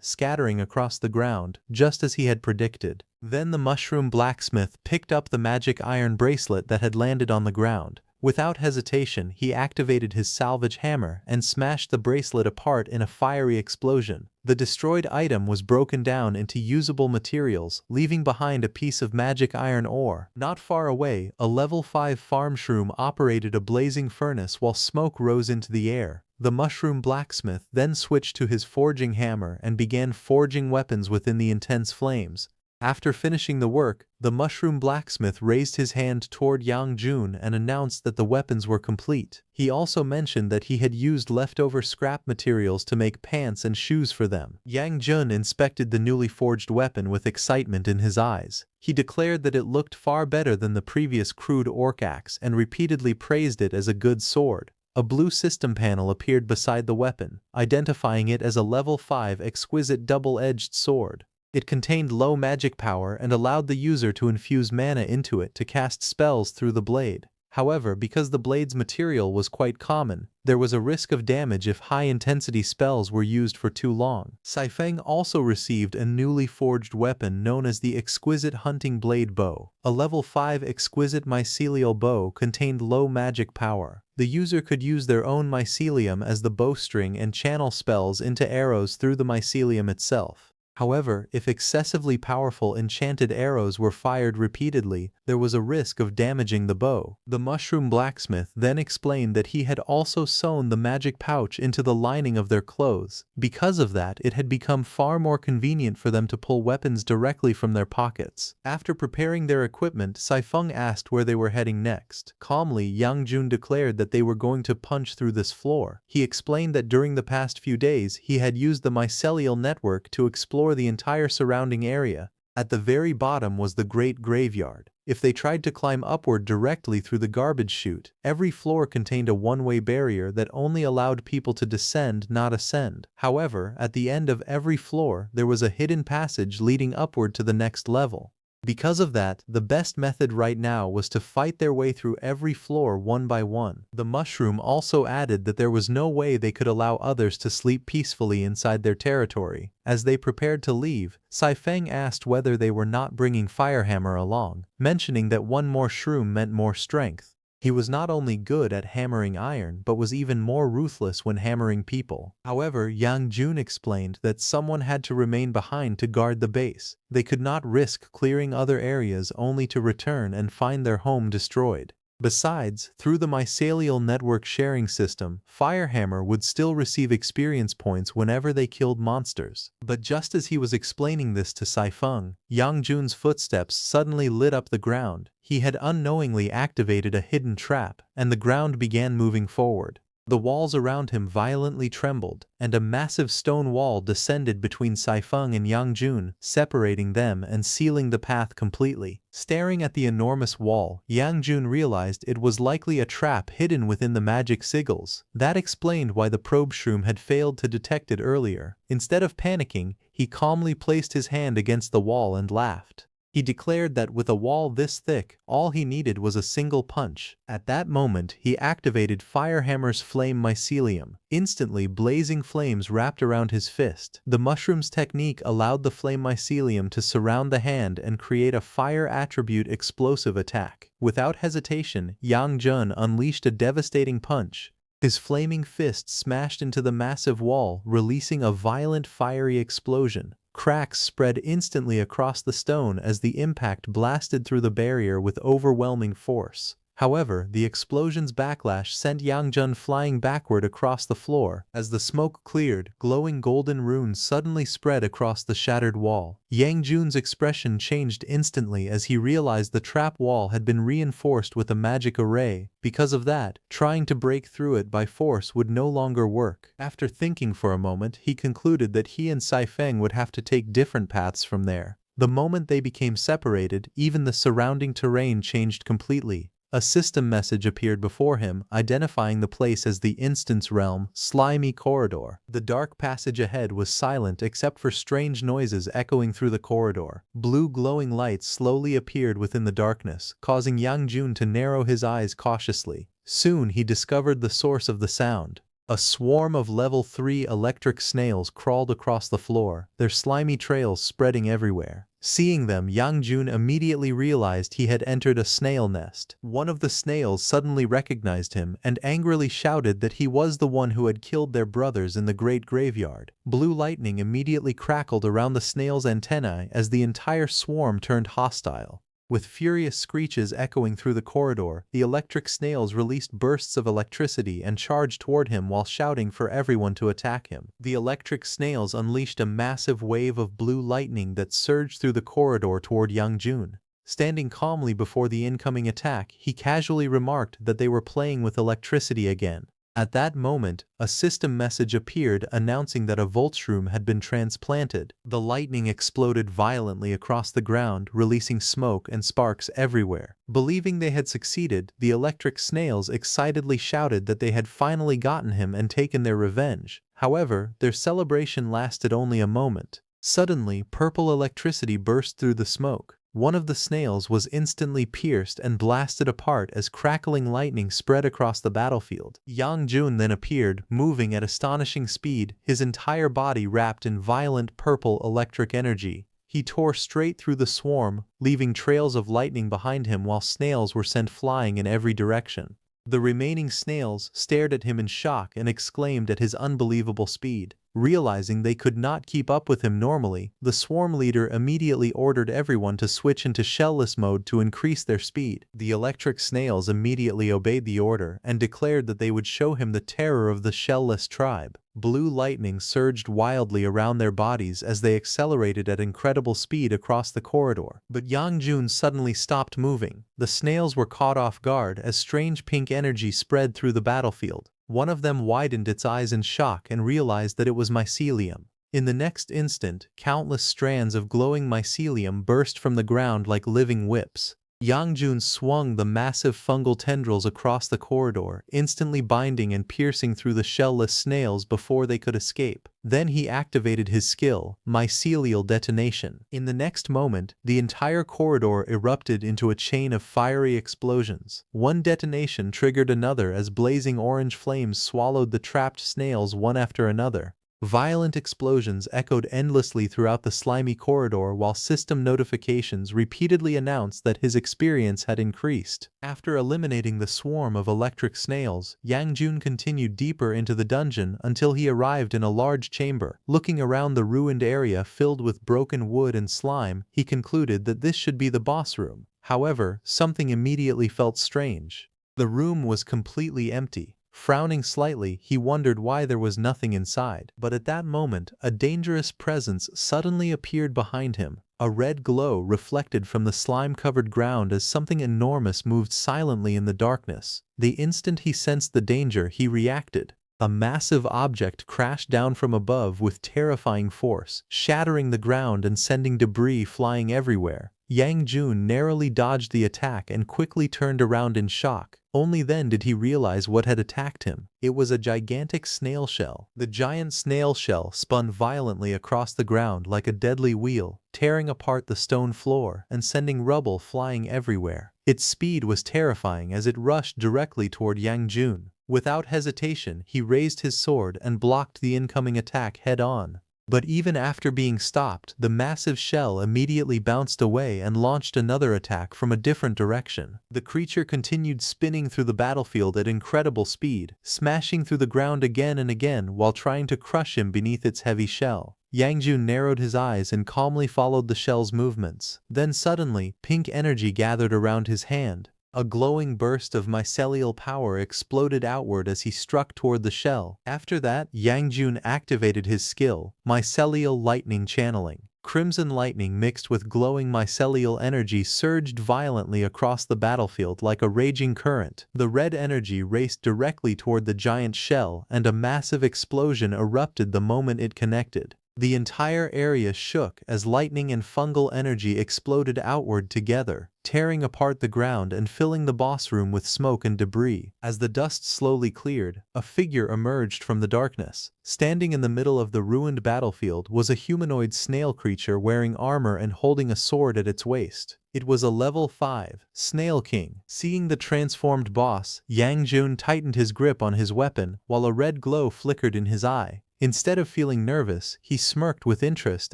scattering across the ground, just as he had predicted. Then the mushroom blacksmith picked up the magic iron bracelet that had landed on the ground. Without hesitation, he activated his salvage hammer and smashed the bracelet apart in a fiery explosion. The destroyed item was broken down into usable materials, leaving behind a piece of magic iron ore. Not far away, a level 5 farm shroom operated a blazing furnace while smoke rose into the air. The mushroom blacksmith then switched to his forging hammer and began forging weapons within the intense flames. After finishing the work, the mushroom blacksmith raised his hand toward Yang Jun and announced that the weapons were complete. He also mentioned that he had used leftover scrap materials to make pants and shoes for them. Yang Jun inspected the newly forged weapon with excitement in his eyes. He declared that it looked far better than the previous crude orc axe and repeatedly praised it as a good sword. A blue system panel appeared beside the weapon, identifying it as a level 5 exquisite double-edged sword. It contained low magic power and allowed the user to infuse mana into it to cast spells through the blade. However, because the blade's material was quite common, there was a risk of damage if high-intensity spells were used for too long. Saifeng also received a newly forged weapon known as the Exquisite Hunting Blade Bow. A level 5 exquisite mycelial bow contained low magic power. The user could use their own mycelium as the bowstring and channel spells into arrows through the mycelium itself. However, if excessively powerful enchanted arrows were fired repeatedly, there was a risk of damaging the bow. The mushroom blacksmith then explained that he had also sewn the magic pouch into the lining of their clothes. Because of that, it had become far more convenient for them to pull weapons directly from their pockets. After preparing their equipment, Saifeng asked where they were heading next. Calmly, Yang Jun declared that they were going to punch through this floor. He explained that during the past few days, he had used the mycelial network to explore the entire surrounding area. At the very bottom was the Great Graveyard. If they tried to climb upward directly through the garbage chute, every floor contained a one-way barrier that only allowed people to descend, not ascend. However, at the end of every floor, there was a hidden passage leading upward to the next level. Because of that, the best method right now was to fight their way through every floor one by one. The mushroom also added that there was no way they could allow others to sleep peacefully inside their territory. As they prepared to leave, Saifeng asked whether they were not bringing Firehammer along, mentioning that one more shroom meant more strength. He was not only good at hammering iron but was even more ruthless when hammering people. However, Yang Jun explained that someone had to remain behind to guard the base. They could not risk clearing other areas only to return and find their home destroyed. Besides, through the mycelial network sharing system, Firehammer would still receive experience points whenever they killed monsters. But just as he was explaining this to Saifeng, Yang Jun's footsteps suddenly lit up the ground. He had unknowingly activated a hidden trap, and the ground began moving forward. The walls around him violently trembled, and a massive stone wall descended between Saifeng and Yang Jun, separating them and sealing the path completely. Staring at the enormous wall, Yang Jun realized it was likely a trap hidden within the magic sigils. That explained why the probe shroom had failed to detect it earlier. Instead of panicking, he calmly placed his hand against the wall and laughed. He declared that with a wall this thick, all he needed was a single punch. At that moment, he activated Firehammer's flame mycelium. Instantly, blazing flames wrapped around his fist. The mushroom's technique allowed the flame mycelium to surround the hand and create a fire attribute explosive attack. Without hesitation, Yang Jun unleashed a devastating punch. His flaming fist smashed into the massive wall, releasing a violent fiery explosion. Cracks spread instantly across the stone as the impact blasted through the barrier with overwhelming force. However, the explosion's backlash sent Yang Jun flying backward across the floor. As the smoke cleared, glowing golden runes suddenly spread across the shattered wall. Yang Jun's expression changed instantly as he realized the trap wall had been reinforced with a magic array. Because of that, trying to break through it by force would no longer work. After thinking for a moment, he concluded that he and Saifeng would have to take different paths from there. The moment they became separated, even the surrounding terrain changed completely. A system message appeared before him, identifying the place as the Instance Realm, Slimy Corridor. The dark passage ahead was silent except for strange noises echoing through the corridor. Blue glowing lights slowly appeared within the darkness, causing Yang Jun to narrow his eyes cautiously. Soon he discovered the source of the sound. A swarm of level 3 electric snails crawled across the floor, their slimy trails spreading everywhere. Seeing them, Yang Jun immediately realized he had entered a snail nest. One of the snails suddenly recognized him and angrily shouted that he was the one who had killed their brothers in the great graveyard. Blue lightning immediately crackled around the snail's antennae as the entire swarm turned hostile. With furious screeches echoing through the corridor, the electric snails released bursts of electricity and charged toward him while shouting for everyone to attack him. The electric snails unleashed a massive wave of blue lightning that surged through the corridor toward Yang Jun. Standing calmly before the incoming attack, he casually remarked that they were playing with electricity again. At that moment, a system message appeared announcing that a Voltshroom had been transplanted. The lightning exploded violently across the ground, releasing smoke and sparks everywhere. Believing they had succeeded, the electric snails excitedly shouted that they had finally gotten him and taken their revenge. However, their celebration lasted only a moment. Suddenly, purple electricity burst through the smoke. One of the snails was instantly pierced and blasted apart as crackling lightning spread across the battlefield. Yang Jun then appeared, moving at astonishing speed, his entire body wrapped in violent purple electric energy. He tore straight through the swarm, leaving trails of lightning behind him while snails were sent flying in every direction. The remaining snails stared at him in shock and exclaimed at his unbelievable speed. Realizing they could not keep up with him normally, the swarm leader immediately ordered everyone to switch into shellless mode to increase their speed. The electric snails immediately obeyed the order and declared that they would show him the terror of the shellless tribe. Blue lightning surged wildly around their bodies as they accelerated at incredible speed across the corridor. But Yang Jun suddenly stopped moving. The snails were caught off guard as strange pink energy spread through the battlefield. One of them widened its eyes in shock and realized that it was mycelium. In the next instant, countless strands of glowing mycelium burst from the ground like living whips. Yang Jun swung the massive fungal tendrils across the corridor, instantly binding and piercing through the shellless snails before they could escape. Then he activated his skill, Mycelial Detonation. In the next moment, the entire corridor erupted into a chain of fiery explosions. One detonation triggered another as blazing orange flames swallowed the trapped snails one after another. Violent explosions echoed endlessly throughout the slimy corridor while system notifications repeatedly announced that his experience had increased. After eliminating the swarm of electric snails, Yang Jun continued deeper into the dungeon until he arrived in a large chamber. Looking around the ruined area filled with broken wood and slime, he concluded that this should be the boss room. However, something immediately felt strange. The room was completely empty. Frowning slightly, he wondered why there was nothing inside. But at that moment, a dangerous presence suddenly appeared behind him. A red glow reflected from the slime-covered ground as something enormous moved silently in the darkness. The instant he sensed the danger, he reacted. A massive object crashed down from above with terrifying force, shattering the ground and sending debris flying everywhere. Yang Jun narrowly dodged the attack and quickly turned around in shock. Only then did he realize what had attacked him. It was a gigantic snail shell. The giant snail shell spun violently across the ground like a deadly wheel, tearing apart the stone floor and sending rubble flying everywhere. Its speed was terrifying as it rushed directly toward Yang Jun. Without hesitation, he raised his sword and blocked the incoming attack head-on. But even after being stopped, the massive shell immediately bounced away and launched another attack from a different direction. The creature continued spinning through the battlefield at incredible speed, smashing through the ground again and again while trying to crush him beneath its heavy shell. Yang Jun narrowed his eyes and calmly followed the shell's movements. Then suddenly, pink energy gathered around his hand. A glowing burst of mycelial power exploded outward as he struck toward the shell. After that, Yang Jun activated his skill, mycelial lightning channeling. Crimson lightning mixed with glowing mycelial energy surged violently across the battlefield like a raging current. The red energy raced directly toward the giant shell, and a massive explosion erupted the moment it connected. The entire area shook as lightning and fungal energy exploded outward together, tearing apart the ground and filling the boss room with smoke and debris. As the dust slowly cleared, a figure emerged from the darkness. Standing in the middle of the ruined battlefield was a humanoid snail creature wearing armor and holding a sword at its waist. It was a level 5 Snail King. Seeing the transformed boss, Yang Jun tightened his grip on his weapon while a red glow flickered in his eye. Instead of feeling nervous, he smirked with interest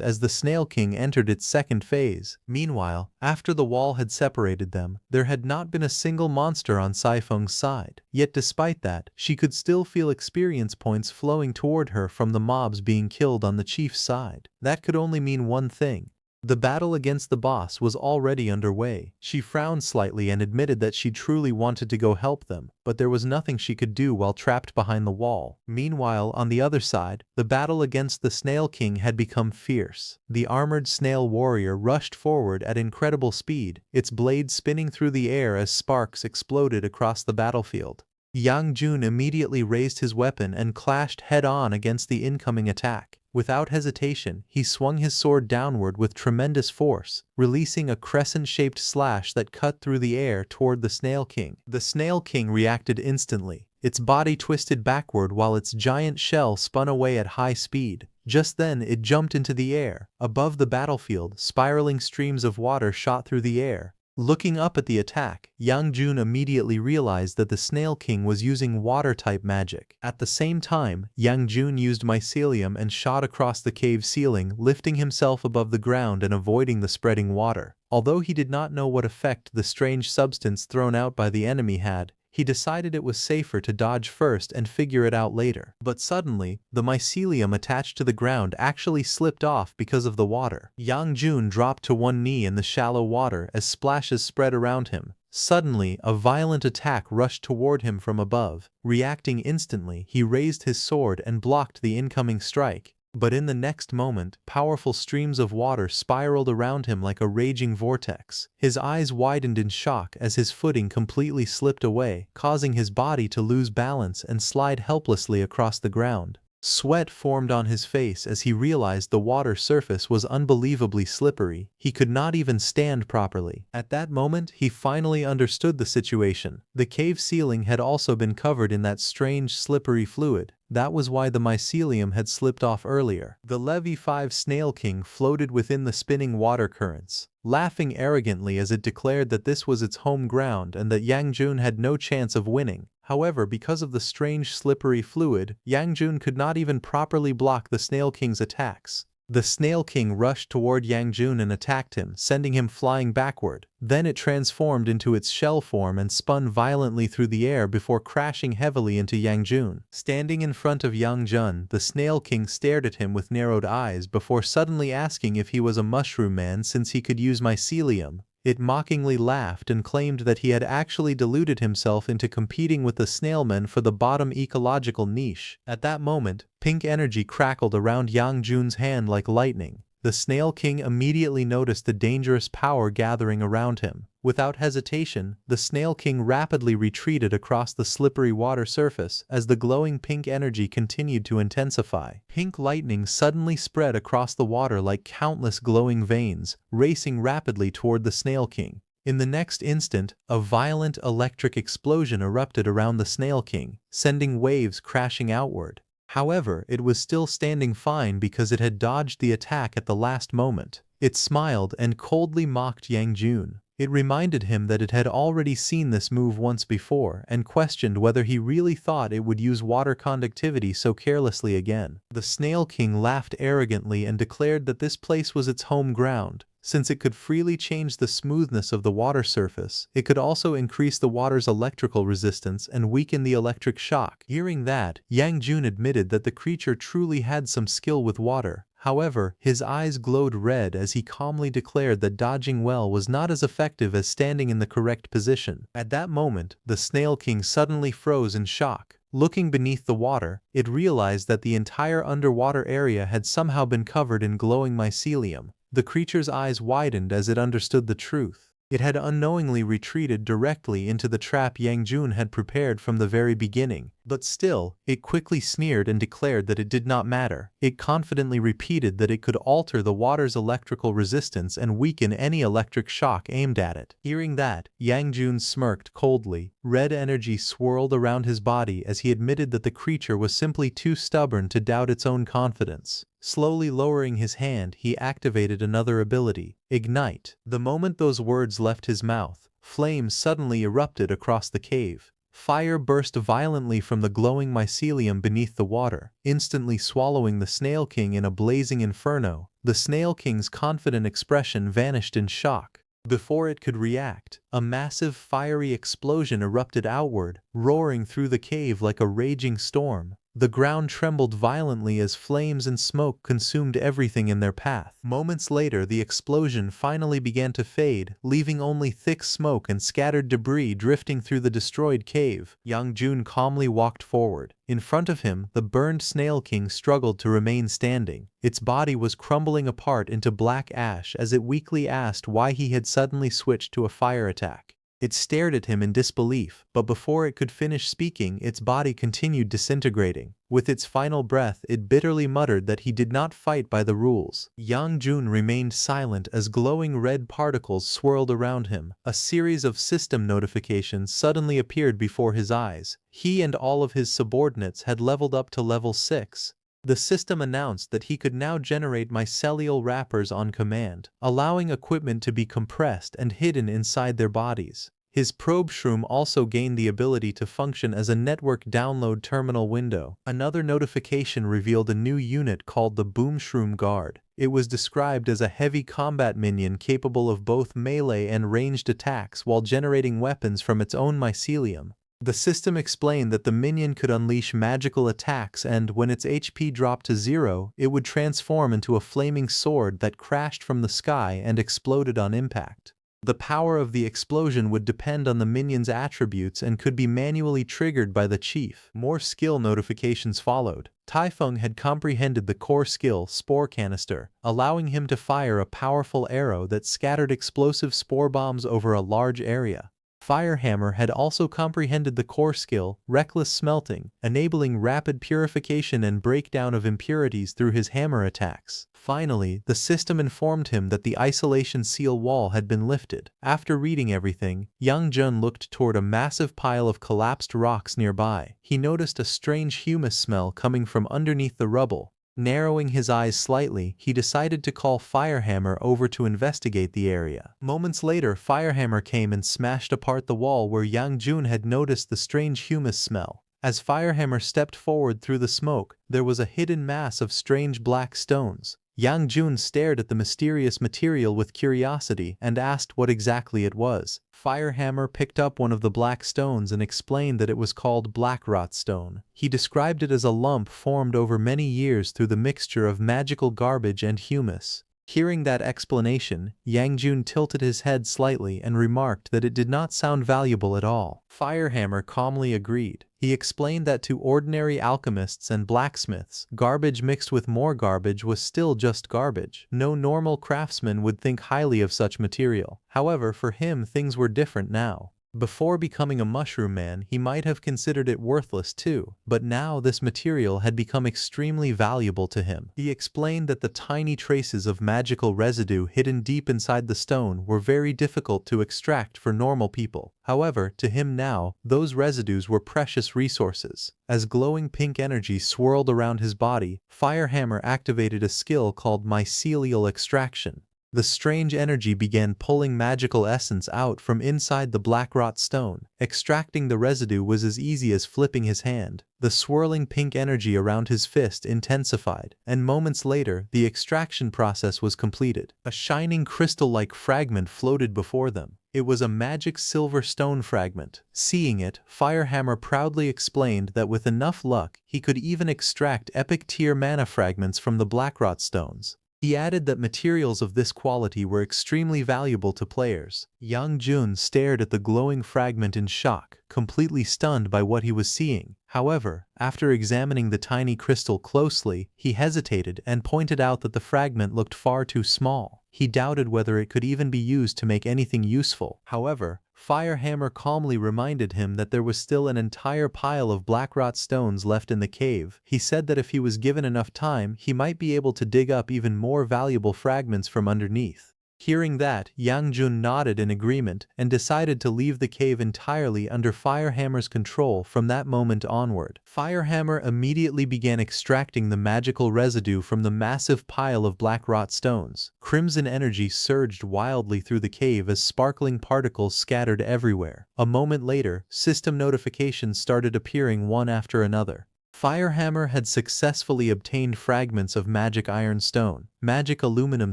as the Snail King entered its second phase. Meanwhile, after the wall had separated them, there had not been a single monster on Saifeng's side. Yet despite that, she could still feel experience points flowing toward her from the mobs being killed on the chief's side. That could only mean one thing. The battle against the boss was already underway. She frowned slightly and admitted that she truly wanted to go help them, but there was nothing she could do while trapped behind the wall. Meanwhile, on the other side, the battle against the Snail King had become fierce. The armored snail warrior rushed forward at incredible speed, its blade spinning through the air as sparks exploded across the battlefield. Yang Jun immediately raised his weapon and clashed head-on against the incoming attack. Without hesitation, he swung his sword downward with tremendous force, releasing a crescent-shaped slash that cut through the air toward the Snail King. The Snail King reacted instantly. Its body twisted backward while its giant shell spun away at high speed. Just then, it jumped into the air. Above the battlefield, spiraling streams of water shot through the air. Looking up at the attack, Yang Jun immediately realized that the Snail King was using water-type magic. At the same time, Yang Jun used mycelium and shot across the cave ceiling, lifting himself above the ground and avoiding the spreading water. Although he did not know what effect the strange substance thrown out by the enemy had, he decided it was safer to dodge first and figure it out later. But suddenly, the mycelium attached to the ground actually slipped off because of the water. Yang Jun dropped to one knee in the shallow water as splashes spread around him. Suddenly, a violent attack rushed toward him from above. Reacting instantly, he raised his sword and blocked the incoming strike. But in the next moment, powerful streams of water spiraled around him like a raging vortex. His eyes widened in shock as his footing completely slipped away, causing his body to lose balance and slide helplessly across the ground. Sweat formed on his face as he realized the water surface was unbelievably slippery. He could not even stand properly. At that moment, he finally understood the situation. The cave ceiling had also been covered in that strange, slippery fluid. That was why the mycelium had slipped off earlier. The Levy 5 Snail King floated within the spinning water currents, laughing arrogantly as it declared that this was its home ground and that Yang Jun had no chance of winning. However, because of the strange slippery fluid, Yang Jun could not even properly block the Snail King's attacks. The Snail King rushed toward Yang Jun and attacked him, sending him flying backward. Then it transformed into its shell form and spun violently through the air before crashing heavily into Yang Jun. Standing in front of Yang Jun, the Snail King stared at him with narrowed eyes before suddenly asking if he was a mushroom man since he could use mycelium. It mockingly laughed and claimed that he had actually deluded himself into competing with the snailmen for the bottom ecological niche. At that moment, pink energy crackled around Yang Jun's hand like lightning. The Snail King immediately noticed the dangerous power gathering around him. Without hesitation, the Snail King rapidly retreated across the slippery water surface as the glowing pink energy continued to intensify. Pink lightning suddenly spread across the water like countless glowing veins, racing rapidly toward the Snail King. In the next instant, a violent electric explosion erupted around the Snail King, sending waves crashing outward. However, it was still standing fine because it had dodged the attack at the last moment. It smiled and coldly mocked Yang Jun. It reminded him that it had already seen this move once before and questioned whether he really thought it would use water conductivity so carelessly again. The Snail King laughed arrogantly and declared that this place was its home ground. Since it could freely change the smoothness of the water surface, it could also increase the water's electrical resistance and weaken the electric shock. Hearing that, Yang Jun admitted that the creature truly had some skill with water. However, his eyes glowed red as he calmly declared that dodging well was not as effective as standing in the correct position. At that moment, the Snail King suddenly froze in shock. Looking beneath the water, it realized that the entire underwater area had somehow been covered in glowing mycelium. The creature's eyes widened as it understood the truth. It had unknowingly retreated directly into the trap Yang Jun had prepared from the very beginning. But still, it quickly sneered and declared that it did not matter. It confidently repeated that it could alter the water's electrical resistance and weaken any electric shock aimed at it. Hearing that, Yang Jun smirked coldly. Red energy swirled around his body as he admitted that the creature was simply too stubborn to doubt its own confidence. Slowly lowering his hand, he activated another ability, Ignite. The moment those words left his mouth, flames suddenly erupted across the cave. Fire burst violently from the glowing mycelium beneath the water, instantly swallowing the Snail King in a blazing inferno. The Snail King's confident expression vanished in shock. Before it could react, a massive fiery explosion erupted outward, roaring through the cave like a raging storm. The ground trembled violently as flames and smoke consumed everything in their path. Moments later, the explosion finally began to fade, leaving only thick smoke and scattered debris drifting through the destroyed cave. Yang Jun calmly walked forward. In front of him, the burned Snail King struggled to remain standing. Its body was crumbling apart into black ash as it weakly asked why he had suddenly switched to a fire attack. It stared at him in disbelief, but before it could finish speaking, its body continued disintegrating. With its final breath, it bitterly muttered that he did not fight by the rules. Yang Jun remained silent as glowing red particles swirled around him. A series of system notifications suddenly appeared before his eyes. He and all of his subordinates had leveled up to level 6. The system announced that he could now generate mycelial wrappers on command, allowing equipment to be compressed and hidden inside their bodies. His probe shroom also gained the ability to function as a network download terminal window. Another notification revealed a new unit called the Boom Shroom Guard. It was described as a heavy combat minion capable of both melee and ranged attacks while generating weapons from its own mycelium. The system explained that the minion could unleash magical attacks and, when its HP dropped to 0, it would transform into a flaming sword that crashed from the sky and exploded on impact. The power of the explosion would depend on the minion's attributes and could be manually triggered by the chief. More skill notifications followed. Taifeng had comprehended the core skill, Spore Canister, allowing him to fire a powerful arrow that scattered explosive spore bombs over a large area. Firehammer had also comprehended the core skill, Reckless Smelting, enabling rapid purification and breakdown of impurities through his hammer attacks. Finally, the system informed him that the isolation seal wall had been lifted. After reading everything, Yang Jun looked toward a massive pile of collapsed rocks nearby. He noticed a strange humus smell coming from underneath the rubble. Narrowing his eyes slightly, he decided to call Firehammer over to investigate the area. Moments later, Firehammer came and smashed apart the wall where Yang Jun had noticed the strange humus smell. As Firehammer stepped forward through the smoke, there was a hidden mass of strange black stones. Yang Jun stared at the mysterious material with curiosity and asked what exactly it was. Firehammer picked up one of the black stones and explained that it was called Blackrot Stone. He described it as a lump formed over many years through the mixture of magical garbage and humus. Hearing that explanation, Yang Jun tilted his head slightly and remarked that it did not sound valuable at all. Firehammer calmly agreed. He explained that to ordinary alchemists and blacksmiths, garbage mixed with more garbage was still just garbage. No normal craftsman would think highly of such material. However, for him things were different now. Before becoming a mushroom man, he might have considered it worthless too, but now this material had become extremely valuable to him. He explained that the tiny traces of magical residue hidden deep inside the stone were very difficult to extract for normal people. However, to him now, those residues were precious resources. As glowing pink energy swirled around his body, Firehammer activated a skill called mycelial extraction. The strange energy began pulling magical essence out from inside the blackrot stone. Extracting the residue was as easy as flipping his hand. The swirling pink energy around his fist intensified, and moments later, the extraction process was completed. A shining crystal-like fragment floated before them. It was a magic silver stone fragment. Seeing it, Firehammer proudly explained that with enough luck, he could even extract epic tier mana fragments from the blackrot stones. He added that materials of this quality were extremely valuable to players. Yang Jun stared at the glowing fragment in shock, completely stunned by what he was seeing. However, after examining the tiny crystal closely, he hesitated and pointed out that the fragment looked far too small. He doubted whether it could even be used to make anything useful. However, Firehammer calmly reminded him that there was still an entire pile of blackrot stones left in the cave. He said that if he was given enough time, he might be able to dig up even more valuable fragments from underneath. Hearing that, Yang Jun nodded in agreement and decided to leave the cave entirely under Firehammer's control from that moment onward. Firehammer immediately began extracting the magical residue from the massive pile of blackrot stones. Crimson energy surged wildly through the cave as sparkling particles scattered everywhere. A moment later, system notifications started appearing one after another. Firehammer had successfully obtained fragments of magic iron stone, magic aluminum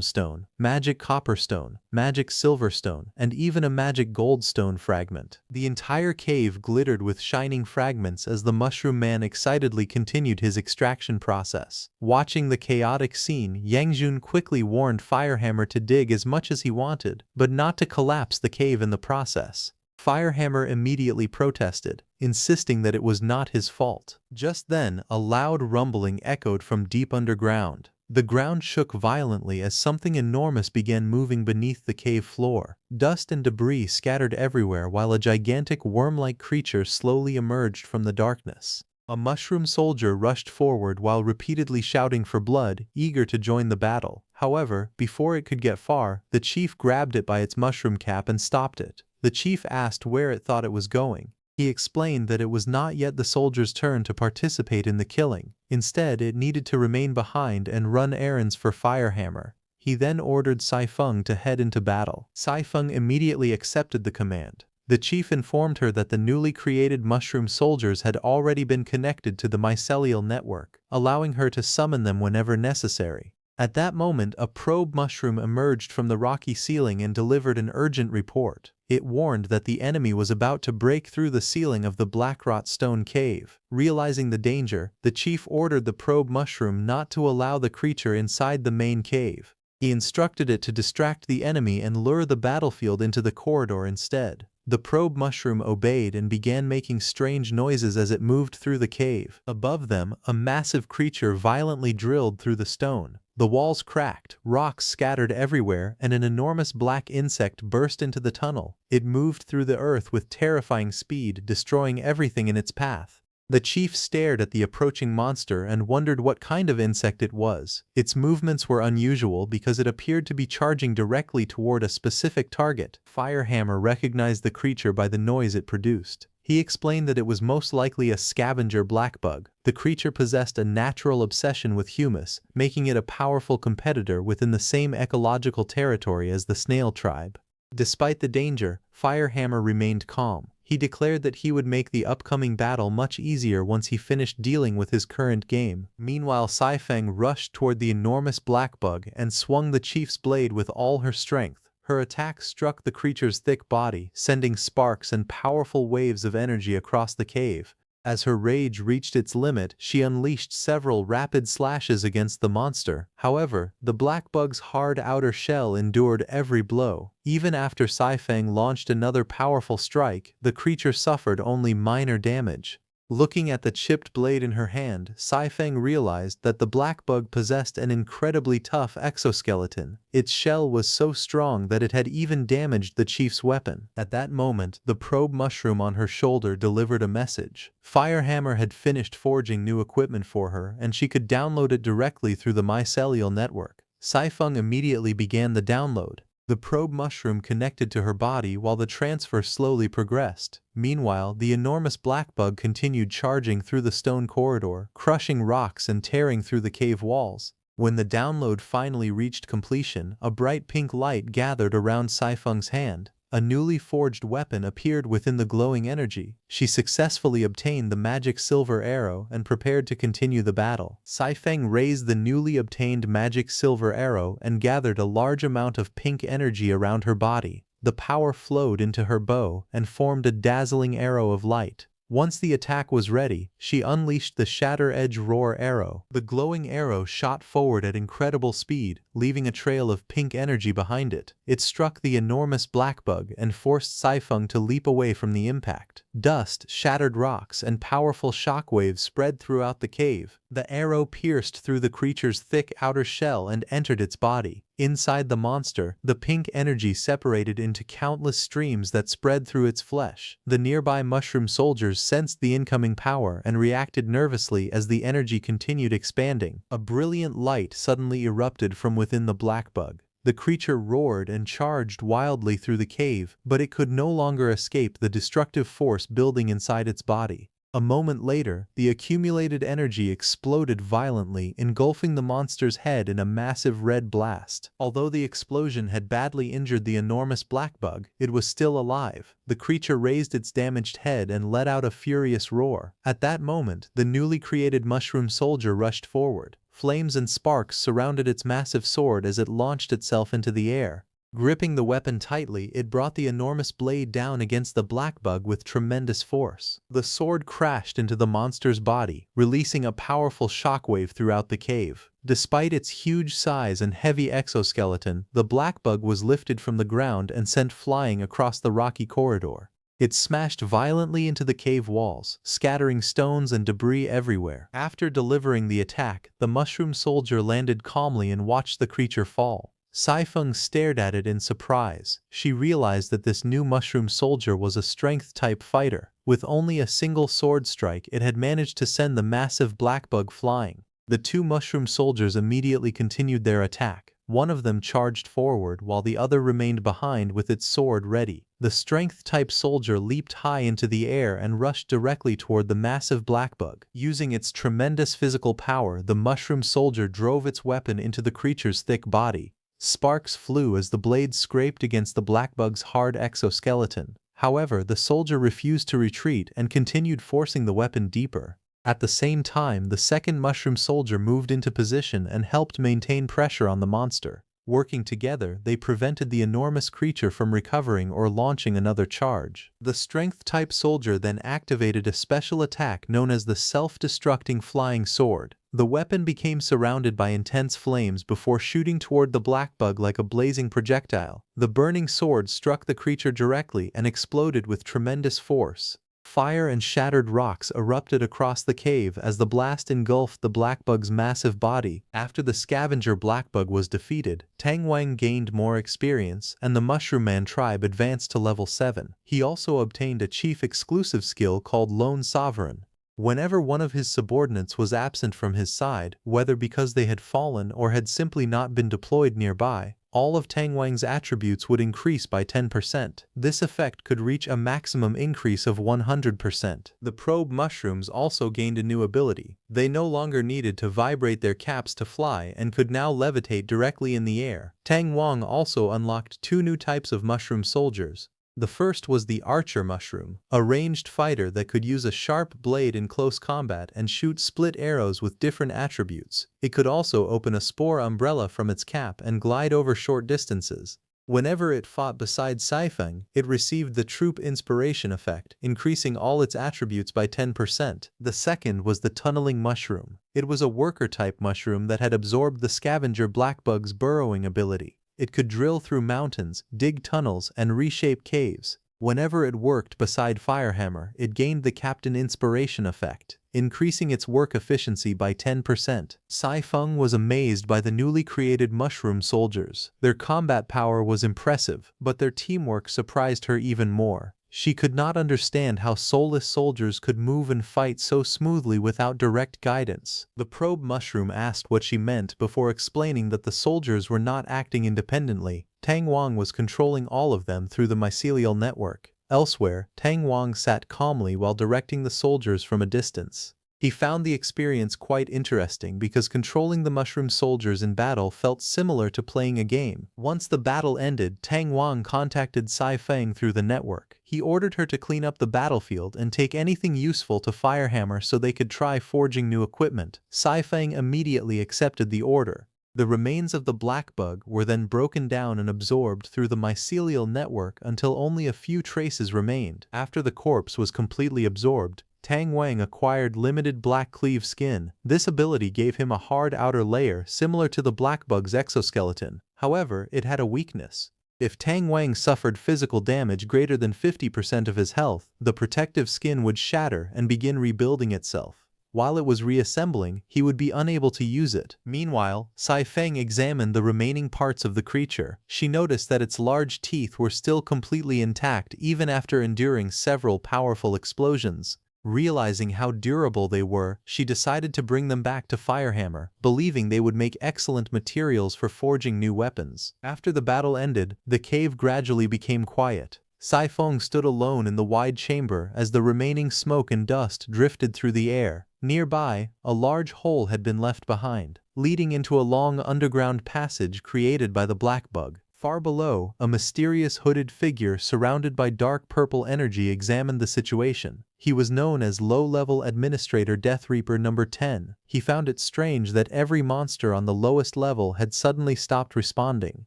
stone, magic copper stone, magic silver stone, and even a magic gold stone fragment. The entire cave glittered with shining fragments as the Mushroom Man excitedly continued his extraction process. Watching the chaotic scene, Yang Jun quickly warned Firehammer to dig as much as he wanted, but not to collapse the cave in the process. Firehammer immediately protested, insisting that it was not his fault. Just then, a loud rumbling echoed from deep underground. The ground shook violently as something enormous began moving beneath the cave floor. Dust and debris scattered everywhere while a gigantic worm-like creature slowly emerged from the darkness. A mushroom soldier rushed forward while repeatedly shouting for blood, eager to join the battle. However, before it could get far, the chief grabbed it by its mushroom cap and stopped it. The chief asked where it thought it was going. He explained that it was not yet the soldier's turn to participate in the killing. Instead, it needed to remain behind and run errands for Firehammer. He then ordered Saifeng to head into battle. Saifeng immediately accepted the command. The chief informed her that the newly created mushroom soldiers had already been connected to the mycelial network, allowing her to summon them whenever necessary. At that moment, a probe mushroom emerged from the rocky ceiling and delivered an urgent report. It warned that the enemy was about to break through the ceiling of the blackrot stone cave. Realizing the danger, the chief ordered the probe mushroom not to allow the creature inside the main cave. He instructed it to distract the enemy and lure the battlefield into the corridor instead. The probe mushroom obeyed and began making strange noises as it moved through the cave. Above them, a massive creature violently drilled through the stone. The walls cracked, rocks scattered everywhere, and an enormous black insect burst into the tunnel. It moved through the earth with terrifying speed, destroying everything in its path. The chief stared at the approaching monster and wondered what kind of insect it was. Its movements were unusual because it appeared to be charging directly toward a specific target. Firehammer recognized the creature by the noise it produced. He explained that it was most likely a scavenger blackbug. The creature possessed a natural obsession with humus, making it a powerful competitor within the same ecological territory as the snail tribe. Despite the danger, Firehammer remained calm. He declared that he would make the upcoming battle much easier once he finished dealing with his current game. Meanwhile, Saifeng rushed toward the enormous blackbug and swung the chief's blade with all her strength. Her attack struck the creature's thick body, sending sparks and powerful waves of energy across the cave. As her rage reached its limit, she unleashed several rapid slashes against the monster. However, the black bug's hard outer shell endured every blow. Even after Saifang launched another powerful strike, the creature suffered only minor damage. Looking at the chipped blade in her hand, Saifang realized that the black bug possessed an incredibly tough exoskeleton. Its shell was so strong that it had even damaged the chief's weapon. At that moment, the probe mushroom on her shoulder delivered a message. Firehammer had finished forging new equipment for her, and she could download it directly through the mycelial network. Saifeng immediately began the download. The probe mushroom connected to her body while the transfer slowly progressed. Meanwhile, the enormous black bug continued charging through the stone corridor, crushing rocks and tearing through the cave walls. When the download finally reached completion, a bright pink light gathered around Saifeng's hand. A newly forged weapon appeared within the glowing energy. She successfully obtained the magic silver arrow and prepared to continue the battle. Saifeng raised the newly obtained magic silver arrow and gathered a large amount of pink energy around her body. The power flowed into her bow and formed a dazzling arrow of light. Once the attack was ready, she unleashed the Shatter Edge Roar arrow. The glowing arrow shot forward at incredible speed, leaving a trail of pink energy behind it. It struck the enormous black bug and forced Saifeng to leap away from the impact. Dust, shattered rocks, and powerful shockwaves spread throughout the cave. The arrow pierced through the creature's thick outer shell and entered its body. Inside the monster, the pink energy separated into countless streams that spread through its flesh. The nearby mushroom soldiers sensed the incoming power and reacted nervously as the energy continued expanding. A brilliant light suddenly erupted from within the black bug. The creature roared and charged wildly through the cave, but it could no longer escape the destructive force building inside its body. A moment later, the accumulated energy exploded violently, engulfing the monster's head in a massive red blast. Although the explosion had badly injured the enormous black bug, it was still alive. The creature raised its damaged head and let out a furious roar. At that moment, the newly created mushroom soldier rushed forward. Flames and sparks surrounded its massive sword as it launched itself into the air. Gripping the weapon tightly, it brought the enormous blade down against the black bug with tremendous force. The sword crashed into the monster's body, releasing a powerful shockwave throughout the cave. Despite its huge size and heavy exoskeleton, the black bug was lifted from the ground and sent flying across the rocky corridor. It smashed violently into the cave walls, scattering stones and debris everywhere. After delivering the attack, the mushroom soldier landed calmly and watched the creature fall. Saifeng stared at it in surprise. She realized that this new mushroom soldier was a strength-type fighter. With only a single sword strike, it had managed to send the massive black bug flying. The two mushroom soldiers immediately continued their attack. One of them charged forward while the other remained behind with its sword ready. The strength-type soldier leaped high into the air and rushed directly toward the massive black bug. Using its tremendous physical power, the mushroom soldier drove its weapon into the creature's thick body. Sparks flew as the blade scraped against the black bug's hard exoskeleton. However, the soldier refused to retreat and continued forcing the weapon deeper. At the same time, the second mushroom soldier moved into position and helped maintain pressure on the monster. Working together, they prevented the enormous creature from recovering or launching another charge. The strength-type soldier then activated a special attack known as the self-destructing flying sword. The weapon became surrounded by intense flames before shooting toward the black bug like a blazing projectile. The burning sword struck the creature directly and exploded with tremendous force. Fire and shattered rocks erupted across the cave as the blast engulfed the black bug's massive body. After the scavenger black bug was defeated, Tang Wang gained more experience and the Mushroom Man tribe advanced to level 7. He also obtained a chief exclusive skill called Lone Sovereign. Whenever one of his subordinates was absent from his side, whether because they had fallen or had simply not been deployed nearby, all of Tang Wang's attributes would increase by 10%. This effect could reach a maximum increase of 100%. The probe mushrooms also gained a new ability. They no longer needed to vibrate their caps to fly and could now levitate directly in the air. Tang Wang also unlocked 2 new types of mushroom soldiers. The first was the Archer Mushroom, a ranged fighter that could use a sharp blade in close combat and shoot split arrows with different attributes. It could also open a spore umbrella from its cap and glide over short distances. Whenever it fought beside Saifeng, it received the Troop Inspiration effect, increasing all its attributes by 10%. The second was the Tunneling Mushroom. It was a worker-type mushroom that had absorbed the Scavenger Blackbug's burrowing ability. It could drill through mountains, dig tunnels, and reshape caves. Whenever it worked beside Firehammer, it gained the Captain Inspiration effect, increasing its work efficiency by 10%. Saifeng was amazed by the newly created mushroom soldiers. Their combat power was impressive, but their teamwork surprised her even more. She could not understand how soulless soldiers could move and fight so smoothly without direct guidance. The probe mushroom asked what she meant before explaining that the soldiers were not acting independently. Tang Wang was controlling all of them through the mycelial network. Elsewhere, Tang Wang sat calmly while directing the soldiers from a distance. He found the experience quite interesting because controlling the mushroom soldiers in battle felt similar to playing a game. Once the battle ended, Tang Wang contacted Saifeng through the network. He ordered her to clean up the battlefield and take anything useful to Firehammer so they could try forging new equipment. Saifeng immediately accepted the order. The remains of the black bug were then broken down and absorbed through the mycelial network until only a few traces remained. After the corpse was completely absorbed, Tang Wang acquired limited black cleave skin. This ability gave him a hard outer layer similar to the black bug's exoskeleton. However, it had a weakness. If Tang Wang suffered physical damage greater than 50% of his health, the protective skin would shatter and begin rebuilding itself. While it was reassembling, he would be unable to use it. Meanwhile, Saifeng examined the remaining parts of the creature. She noticed that its large teeth were still completely intact even after enduring several powerful explosions. Realizing how durable they were, she decided to bring them back to Firehammer, believing they would make excellent materials for forging new weapons. After the battle ended, the cave gradually became quiet. Saifeng stood alone in the wide chamber as the remaining smoke and dust drifted through the air. Nearby, a large hole had been left behind, leading into a long underground passage created by the black bug. Far below, a mysterious hooded figure surrounded by dark purple energy examined the situation. He was known as Low-Level Administrator Death Reaper No. 10. He found it strange that every monster on the lowest level had suddenly stopped responding.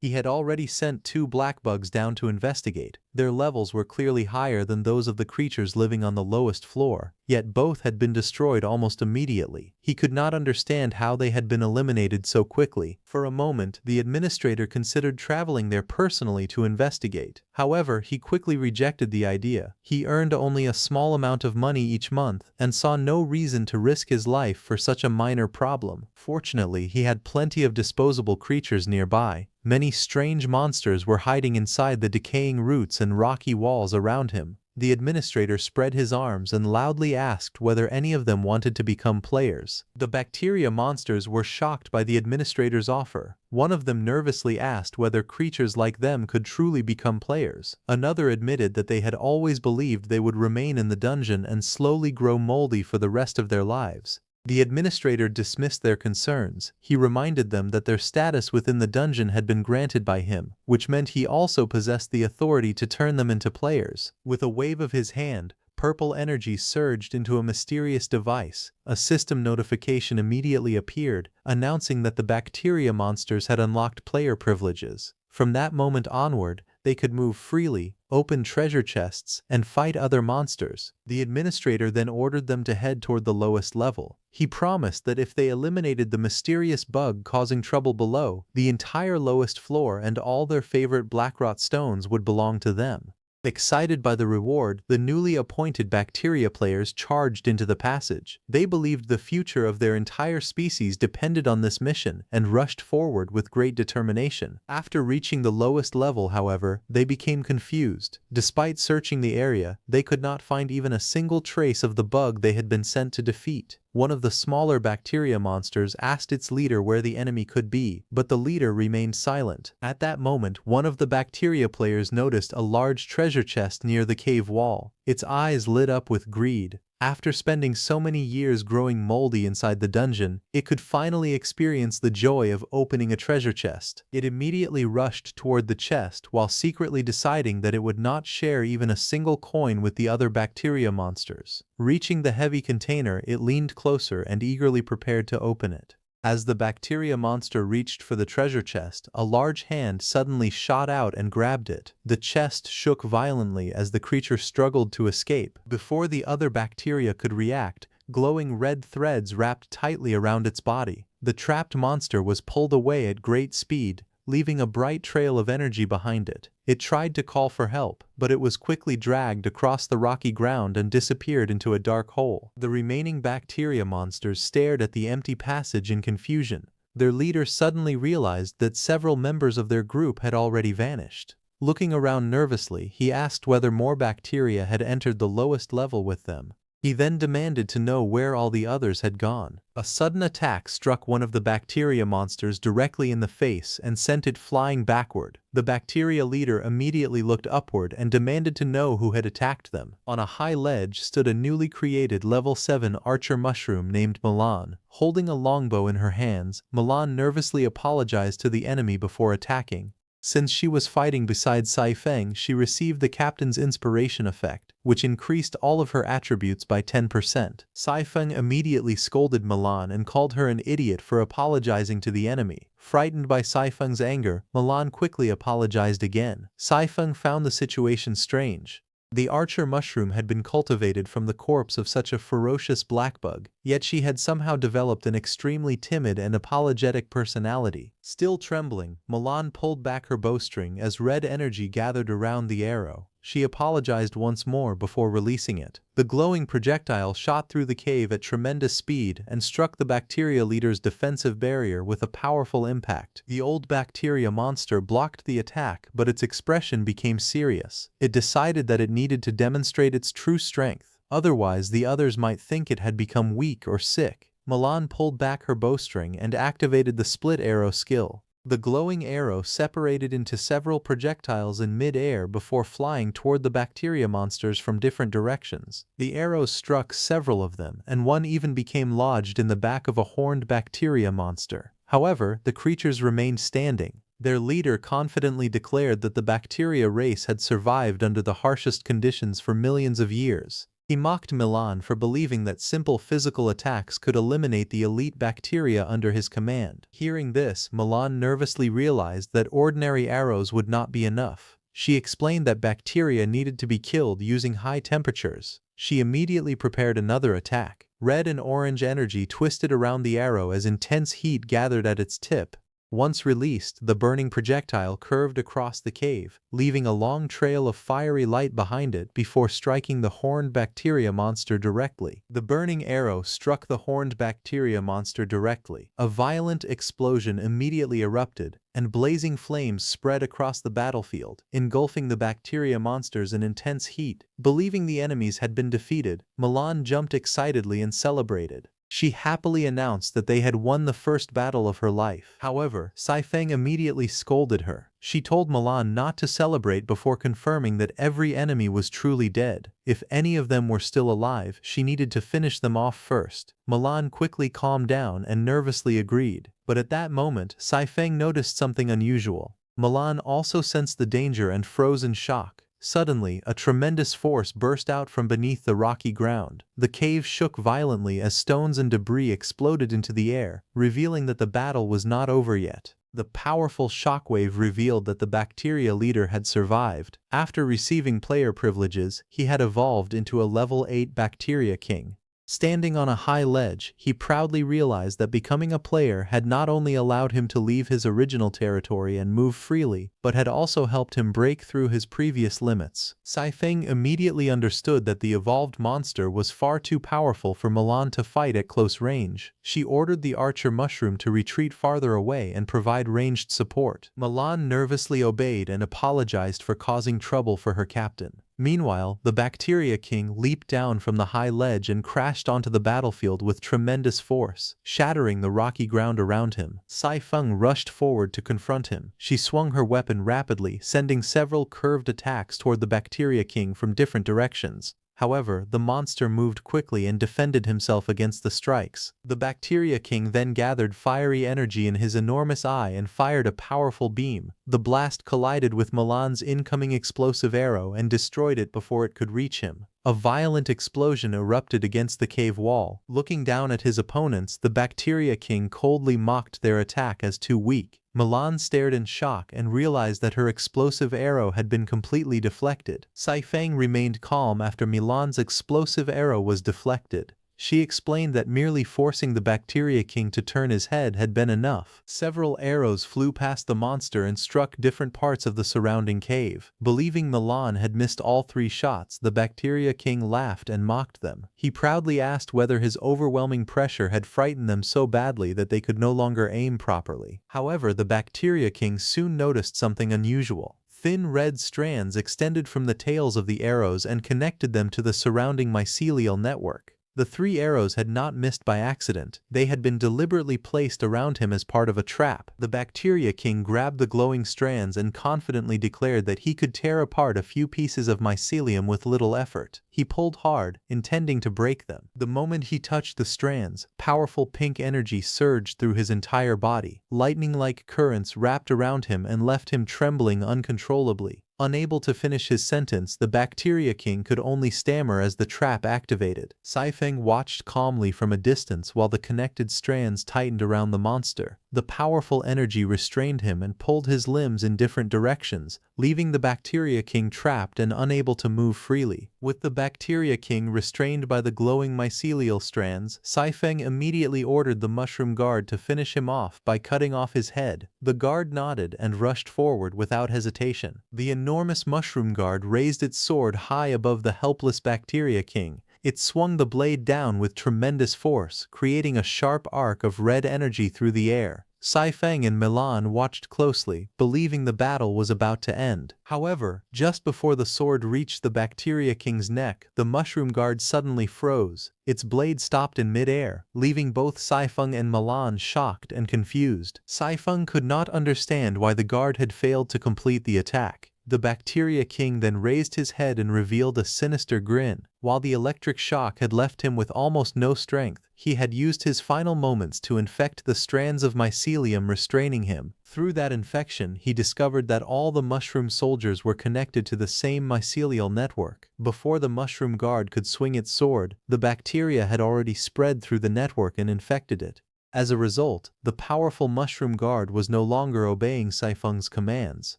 He had already sent 2 black bugs down to investigate. Their levels were clearly higher than those of the creatures living on the lowest floor, yet both had been destroyed almost immediately. He could not understand how they had been eliminated so quickly. For a moment, the administrator considered traveling there personally to investigate. However, he quickly rejected the idea. He earned only a small amount of money each month and saw no reason to risk his life for such a minor problem. Fortunately, he had plenty of disposable creatures nearby. Many strange monsters were hiding inside the decaying roots and rocky walls around him. The administrator spread his arms and loudly asked whether any of them wanted to become players. The bacteria monsters were shocked by the administrator's offer. One of them nervously asked whether creatures like them could truly become players. Another admitted that they had always believed they would remain in the dungeon and slowly grow moldy for the rest of their lives. The administrator dismissed their concerns. He reminded them that their status within the dungeon had been granted by him, which meant he also possessed the authority to turn them into players. With a wave of his hand, purple energy surged into a mysterious device. A system notification immediately appeared, announcing that the bacteria monsters had unlocked player privileges. From that moment onward, they could move freely, open treasure chests, and fight other monsters. The administrator then ordered them to head toward the lowest level. He promised that if they eliminated the mysterious bug causing trouble below, the entire lowest floor and all their favorite blackrot stones would belong to them. Excited by the reward, the newly appointed bacteria players charged into the passage. They believed the future of their entire species depended on this mission and rushed forward with great determination. After reaching the lowest level, however, they became confused. Despite searching the area, they could not find even a single trace of the bug they had been sent to defeat. One of the smaller bacteria monsters asked its leader where the enemy could be, but the leader remained silent. At that moment, one of the bacteria players noticed a large treasure chest near the cave wall. Its eyes lit up with greed. After spending so many years growing moldy inside the dungeon, it could finally experience the joy of opening a treasure chest. It immediately rushed toward the chest while secretly deciding that it would not share even a single coin with the other bacteria monsters. Reaching the heavy container, it leaned closer and eagerly prepared to open it. As the bacteria monster reached for the treasure chest, a large hand suddenly shot out and grabbed it. The chest shook violently as the creature struggled to escape. Before the other bacteria could react, glowing red threads wrapped tightly around its body. The trapped monster was pulled away at great speed, leaving a bright trail of energy behind it. It tried to call for help, but it was quickly dragged across the rocky ground and disappeared into a dark hole. The remaining bacteria monsters stared at the empty passage in confusion. Their leader suddenly realized that several members of their group had already vanished. Looking around nervously, he asked whether more bacteria had entered the lowest level with them. He then demanded to know where all the others had gone. A sudden attack struck one of the bacteria monsters directly in the face and sent it flying backward. The bacteria leader immediately looked upward and demanded to know who had attacked them. On a high ledge stood a newly created level 7 archer mushroom named Milan. Holding a longbow in her hands, Milan nervously apologized to the enemy before attacking. Since she was fighting beside Saifeng, she received the captain's inspiration effect, which increased all of her attributes by 10%. Saifeng immediately scolded Milan and called her an idiot for apologizing to the enemy. Frightened by Saifeng's anger, Milan quickly apologized again. Saifeng found the situation strange. The archer mushroom had been cultivated from the corpse of such a ferocious blackbug, yet she had somehow developed an extremely timid and apologetic personality. Still trembling, Milan pulled back her bowstring as red energy gathered around the arrow. She apologized once more before releasing it. The glowing projectile shot through the cave at tremendous speed and struck the bacteria leader's defensive barrier with a powerful impact. The old bacteria monster blocked the attack, but its expression became serious. It decided that it needed to demonstrate its true strength. Otherwise, the others might think it had become weak or sick. Milan pulled back her bowstring and activated the split arrow skill. The glowing arrow separated into several projectiles in mid-air before flying toward the bacteria monsters from different directions. The arrows struck several of them, and one even became lodged in the back of a horned bacteria monster. However, the creatures remained standing. Their leader confidently declared that the bacteria race had survived under the harshest conditions for millions of years. He mocked Milan for believing that simple physical attacks could eliminate the elite bacteria under his command. Hearing this, Milan nervously realized that ordinary arrows would not be enough. She explained that bacteria needed to be killed using high temperatures. She immediately prepared another attack. Red and orange energy twisted around the arrow as intense heat gathered at its tip. Once released, the burning projectile curved across the cave, leaving a long trail of fiery light behind it before striking the horned bacteria monster directly. The burning arrow struck the horned bacteria monster directly. A violent explosion immediately erupted, and blazing flames spread across the battlefield, engulfing the bacteria monsters in intense heat. Believing the enemies had been defeated, Milan jumped excitedly and celebrated. She happily announced that they had won the first battle of her life. However, Saifeng immediately scolded her. She told Milan not to celebrate before confirming that every enemy was truly dead. If any of them were still alive, she needed to finish them off first. Milan quickly calmed down and nervously agreed. But at that moment, Saifeng noticed something unusual. Milan also sensed the danger and froze in shock. Suddenly, a tremendous force burst out from beneath the rocky ground. The cave shook violently as stones and debris exploded into the air, revealing that the battle was not over yet. The powerful shockwave revealed that the bacteria leader had survived. After receiving player privileges, he had evolved into a level 8 bacteria king. Standing on a high ledge, he proudly realized that becoming a player had not only allowed him to leave his original territory and move freely, but had also helped him break through his previous limits. Saifeng immediately understood that the evolved monster was far too powerful for Milan to fight at close range. She ordered the archer mushroom to retreat farther away and provide ranged support. Milan nervously obeyed and apologized for causing trouble for her captain. Meanwhile, the Bacteria King leaped down from the high ledge and crashed onto the battlefield with tremendous force, shattering the rocky ground around him. Saifeng rushed forward to confront him. She swung her weapon rapidly, sending several curved attacks toward the Bacteria King from different directions. However, the monster moved quickly and defended himself against the strikes. The Bacteria King then gathered fiery energy in his enormous eye and fired a powerful beam. The blast collided with Milan's incoming explosive arrow and destroyed it before it could reach him. A violent explosion erupted against the cave wall. Looking down at his opponents, the Bacteria King coldly mocked their attack as too weak. Milan stared in shock and realized that her explosive arrow had been completely deflected. Saifang remained calm after Milan's explosive arrow was deflected. She explained that merely forcing the Bacteria King to turn his head had been enough. Several arrows flew past the monster and struck different parts of the surrounding cave. Believing Milan had missed all 3 shots, the Bacteria King laughed and mocked them. He proudly asked whether his overwhelming pressure had frightened them so badly that they could no longer aim properly. However, the Bacteria King soon noticed something unusual. Thin red strands extended from the tails of the arrows and connected them to the surrounding mycelial network. The 3 arrows had not missed by accident. They had been deliberately placed around him as part of a trap. The Bacteria King grabbed the glowing strands and confidently declared that he could tear apart a few pieces of mycelium with little effort. He pulled hard, intending to break them. The moment he touched the strands, powerful pink energy surged through his entire body. Lightning-like currents wrapped around him and left him trembling uncontrollably. Unable to finish his sentence, the Bacteria King could only stammer as the trap activated. Saifeng watched calmly from a distance while the connected strands tightened around the monster. The powerful energy restrained him and pulled his limbs in different directions, leaving the Bacteria King trapped and unable to move freely. With the Bacteria King restrained by the glowing mycelial strands, Saifeng immediately ordered the Mushroom Guard to finish him off by cutting off his head. The guard nodded and rushed forward without hesitation. The enormous Mushroom Guard raised its sword high above the helpless Bacteria King. It swung the blade down with tremendous force, creating a sharp arc of red energy through the air. Saifeng and Milan watched closely, believing the battle was about to end. However, just before the sword reached the Bacteria King's neck, the Mushroom Guard suddenly froze. Its blade stopped in mid-air, leaving both Saifeng and Milan shocked and confused. Saifeng could not understand why the guard had failed to complete the attack. The Bacteria King then raised his head and revealed a sinister grin. While the electric shock had left him with almost no strength, he had used his final moments to infect the strands of mycelium restraining him. Through that infection, he discovered that all the mushroom soldiers were connected to the same mycelial network. Before the Mushroom Guard could swing its sword, the bacteria had already spread through the network and infected it. As a result, the powerful Mushroom Guard was no longer obeying Saifeng's commands.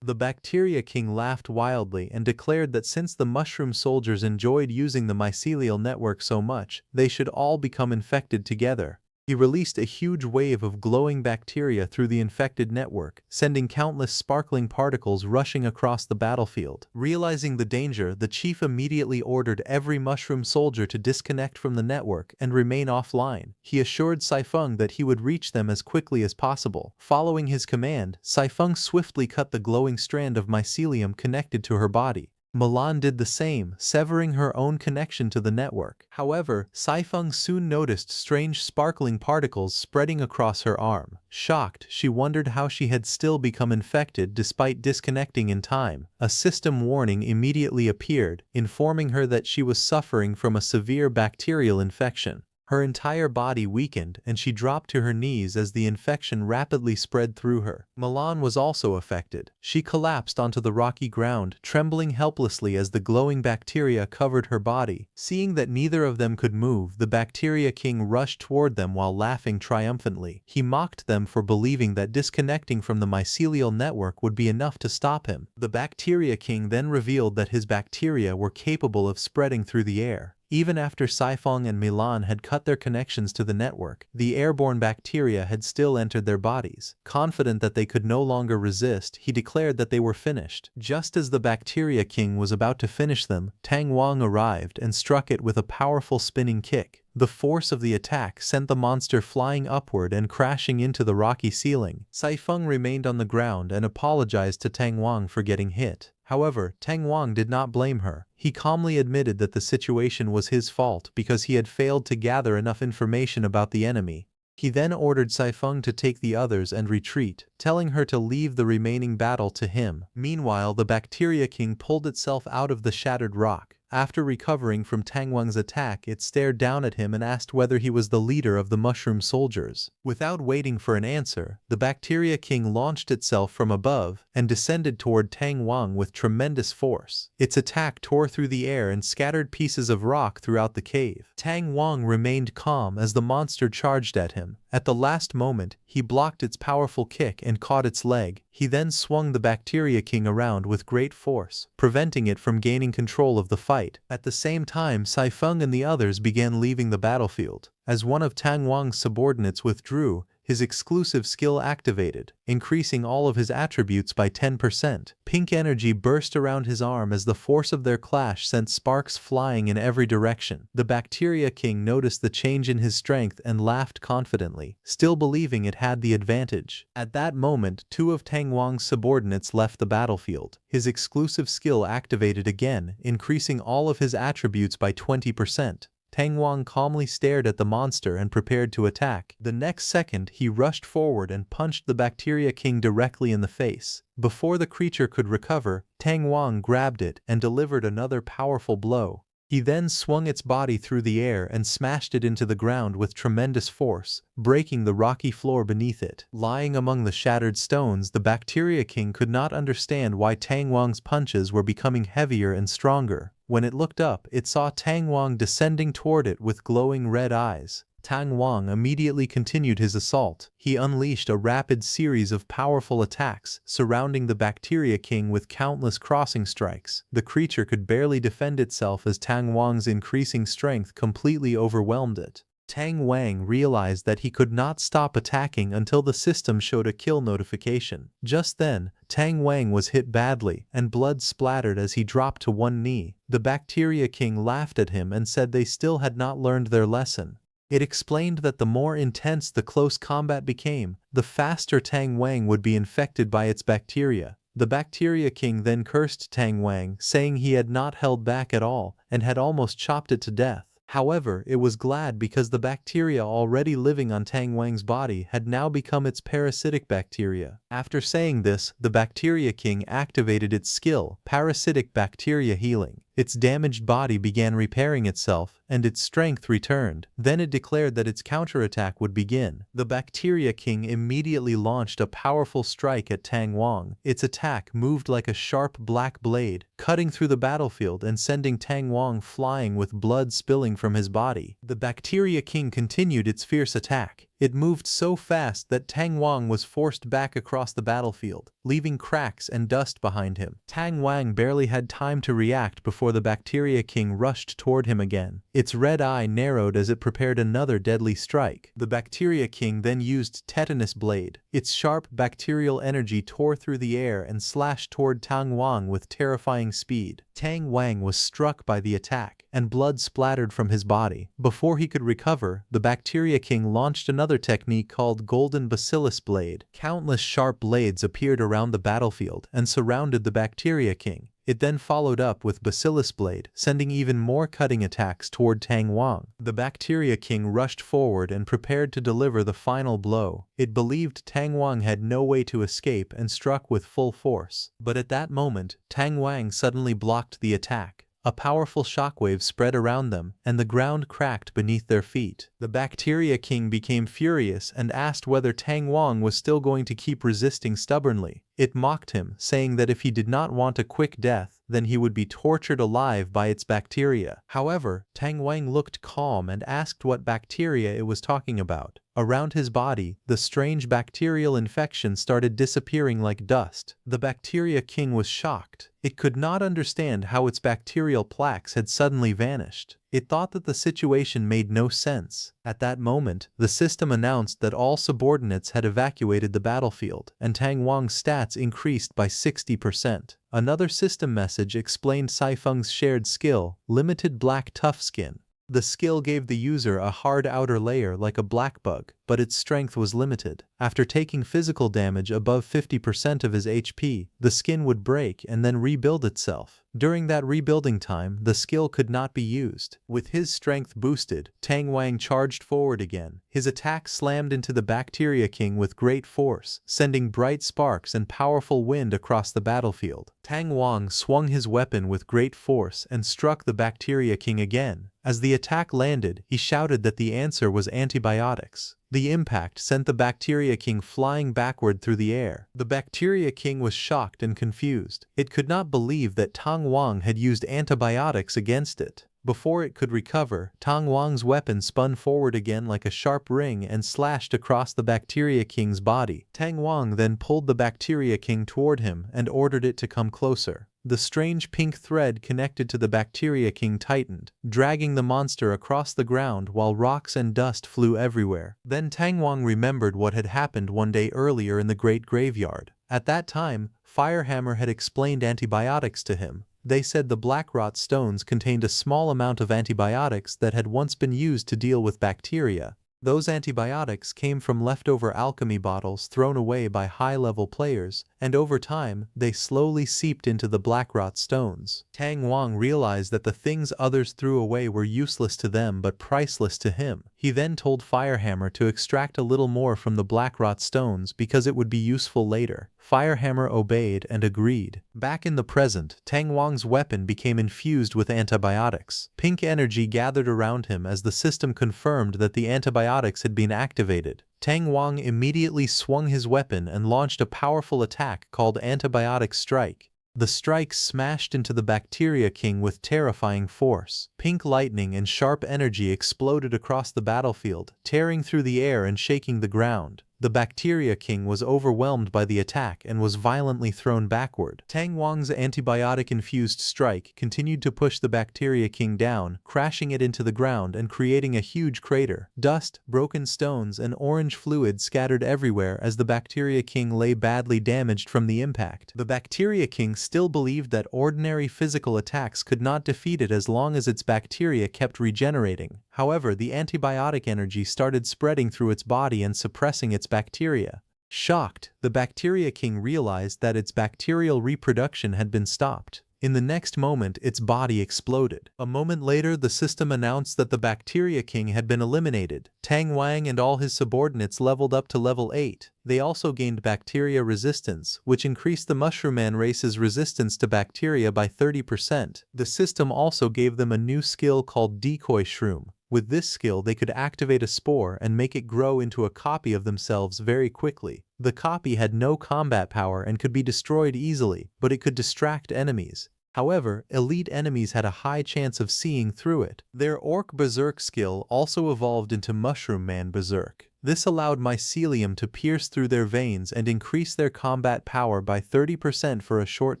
The Bacteria King laughed wildly and declared that since the mushroom soldiers enjoyed using the mycelial network so much, they should all become infected together. He released a huge wave of glowing bacteria through the infected network, sending countless sparkling particles rushing across the battlefield. Realizing the danger, the chief immediately ordered every mushroom soldier to disconnect from the network and remain offline. He assured Saifeng that he would reach them as quickly as possible. Following his command, Saifeng swiftly cut the glowing strand of mycelium connected to her body. Milan did the same, severing her own connection to the network. However, Saifeng soon noticed strange sparkling particles spreading across her arm. Shocked, she wondered how she had still become infected despite disconnecting in time. A system warning immediately appeared, informing her that she was suffering from a severe bacterial infection. Her entire body weakened and she dropped to her knees as the infection rapidly spread through her. Milan was also affected. She collapsed onto the rocky ground, trembling helplessly as the glowing bacteria covered her body. Seeing that neither of them could move, the Bacteria King rushed toward them while laughing triumphantly. He mocked them for believing that disconnecting from the mycelial network would be enough to stop him. The Bacteria King then revealed that his bacteria were capable of spreading through the air. Even after Saifeng and Milan had cut their connections to the network, the airborne bacteria had still entered their bodies. Confident that they could no longer resist, he declared that they were finished. Just as the Bacteria King was about to finish them, Tang Wang arrived and struck it with a powerful spinning kick. The force of the attack sent the monster flying upward and crashing into the rocky ceiling. Saifeng remained on the ground and apologized to Tang Wang for getting hit. However, Tang Wang did not blame her. He calmly admitted that the situation was his fault because he had failed to gather enough information about the enemy. He then ordered Saifeng to take the others and retreat, telling her to leave the remaining battle to him. Meanwhile, the Bacteria King pulled itself out of the shattered rock. After recovering from Tang Wang's attack, it stared down at him and asked whether he was the leader of the mushroom soldiers. Without waiting for an answer, the Bacteria King launched itself from above and descended toward Tang Wang with tremendous force. Its attack tore through the air and scattered pieces of rock throughout the cave. Tang Wang remained calm as the monster charged at him. At the last moment, he blocked its powerful kick and caught its leg. He then swung the Bacteria King around with great force, preventing it from gaining control of the fight. At the same time, Saifeng and the others began leaving the battlefield. As one of Tang Wang's subordinates withdrew, his exclusive skill activated, increasing all of his attributes by 10%. Pink energy burst around his arm as the force of their clash sent sparks flying in every direction. The Bacteria King noticed the change in his strength and laughed confidently, still believing it had the advantage. At that moment, two of Tang Wang's subordinates left the battlefield. His exclusive skill activated again, increasing all of his attributes by 20%. Tang Wang calmly stared at the monster and prepared to attack. The next second, he rushed forward and punched the Bacteria King directly in the face. Before the creature could recover, Tang Wang grabbed it and delivered another powerful blow. He then swung its body through the air and smashed it into the ground with tremendous force, breaking the rocky floor beneath it. Lying among the shattered stones, the Bacteria King could not understand why Tang Wang's punches were becoming heavier and stronger. When it looked up, it saw Tang Wang descending toward it with glowing red eyes. Tang Wang immediately continued his assault. He unleashed a rapid series of powerful attacks, surrounding the Bacteria King with countless crossing strikes. The creature could barely defend itself as Tang Wang's increasing strength completely overwhelmed it. Tang Wang realized that he could not stop attacking until the system showed a kill notification. Just then, Tang Wang was hit badly, and blood splattered as he dropped to one knee. The Bacteria King laughed at him and said they still had not learned their lesson. It explained that the more intense the close combat became, the faster Tang Wang would be infected by its bacteria. The Bacteria King then cursed Tang Wang, saying he had not held back at all and had almost chopped it to death. However, it was glad because the bacteria already living on Tang Wang's body had now become its parasitic bacteria. After saying this, the Bacteria King activated its skill, Parasitic Bacteria Healing. Its damaged body began repairing itself, and its strength returned. Then it declared that its counterattack would begin. The Bacteria King immediately launched a powerful strike at Tang Wang. Its attack moved like a sharp black blade, cutting through the battlefield and sending Tang Wang flying with blood spilling from his body. The Bacteria King continued its fierce attack. It moved so fast that Tang Wang was forced back across the battlefield, leaving cracks and dust behind him. Tang Wang barely had time to react before the Bacteria King rushed toward him again. Its red eye narrowed as it prepared another deadly strike. The Bacteria King then used Tetanus Blade. Its sharp bacterial energy tore through the air and slashed toward Tang Wang with terrifying speed. Tang Wang was struck by the attack, and blood splattered from his body. Before he could recover, the Bacteria King launched another technique called Golden Bacillus Blade. Countless sharp blades appeared around the battlefield and surrounded the Bacteria King. It then followed up with Bacillus Blade, sending even more cutting attacks toward Tang Wang. The Bacteria King rushed forward and prepared to deliver the final blow. It believed Tang Wang had no way to escape and struck with full force. But at that moment, Tang Wang suddenly blocked the attack. A powerful shockwave spread around them, and the ground cracked beneath their feet. The Bacteria King became furious and asked whether Tang Wang was still going to keep resisting stubbornly. It mocked him, saying that if he did not want a quick death, then he would be tortured alive by its bacteria. However, Tang Wang looked calm and asked what bacteria it was talking about. Around his body, the strange bacterial infection started disappearing like dust. The Bacteria King was shocked. It could not understand how its bacterial plaques had suddenly vanished. It thought that the situation made no sense. At that moment, the system announced that all subordinates had evacuated the battlefield, and Tang Wang's stats increased by 60%. Another system message explained Saifeng's shared skill, Limited Black Tough Skin. The skill gave the user a hard outer layer like a black bug, but its strength was limited. After taking physical damage above 50% of his HP, the skin would break and then rebuild itself. During that rebuilding time, the skill could not be used. With his strength boosted, Tang Wang charged forward again. His attack slammed into the Bacteria King with great force, sending bright sparks and powerful wind across the battlefield. Tang Wang swung his weapon with great force and struck the Bacteria King again. As the attack landed, he shouted that the answer was antibiotics. The impact sent the Bacteria King flying backward through the air. The Bacteria King was shocked and confused. It could not believe that Tang Wang had used antibiotics against it. Before it could recover, Tang Wang's weapon spun forward again like a sharp ring and slashed across the Bacteria King's body. Tang Wang then pulled the Bacteria King toward him and ordered it to come closer. The strange pink thread connected to the Bacteria King tightened, dragging the monster across the ground while rocks and dust flew everywhere. Then Tang Wang remembered what had happened one day earlier in the Great Graveyard. At that time, Firehammer had explained antibiotics to him. They said the Blackrot stones contained a small amount of antibiotics that had once been used to deal with bacteria. Those antibiotics came from leftover alchemy bottles thrown away by high-level players, and over time, they slowly seeped into the Blackrot stones. Tang Wang realized that the things others threw away were useless to them but priceless to him. He then told Firehammer to extract a little more from the Blackrot stones because it would be useful later. Firehammer obeyed and agreed. Back in the present, Tang Wang's weapon became infused with antibiotics. Pink energy gathered around him as the system confirmed that the antibiotics had been activated. Tang Wang immediately swung his weapon and launched a powerful attack called Antibiotic Strike. The strike smashed into the Bacteria King with terrifying force. Pink lightning and sharp energy exploded across the battlefield, tearing through the air and shaking the ground. The Bacteria King was overwhelmed by the attack and was violently thrown backward. Tang Wang's antibiotic-infused strike continued to push the Bacteria King down, crashing it into the ground and creating a huge crater. Dust, broken stones, and orange fluid scattered everywhere as the Bacteria King lay badly damaged from the impact. The Bacteria King still believed that ordinary physical attacks could not defeat it as long as its bacteria kept regenerating. However, the antibiotic energy started spreading through its body and suppressing its bacteria. Shocked, the Bacteria King realized that its bacterial reproduction had been stopped. In the next moment, its body exploded. A moment later, the system announced that the Bacteria King had been eliminated. Tang Wang and all his subordinates leveled up to level 8. They also gained bacteria resistance, which increased the Mushroom Man race's resistance to bacteria by 30%. The system also gave them a new skill called Decoy Shroom. With this skill, they could activate a spore and make it grow into a copy of themselves very quickly. The copy had no combat power and could be destroyed easily, but it could distract enemies. However, elite enemies had a high chance of seeing through it. Their Orc Berserk skill also evolved into Mushroom Man Berserk. This allowed mycelium to pierce through their veins and increase their combat power by 30% for a short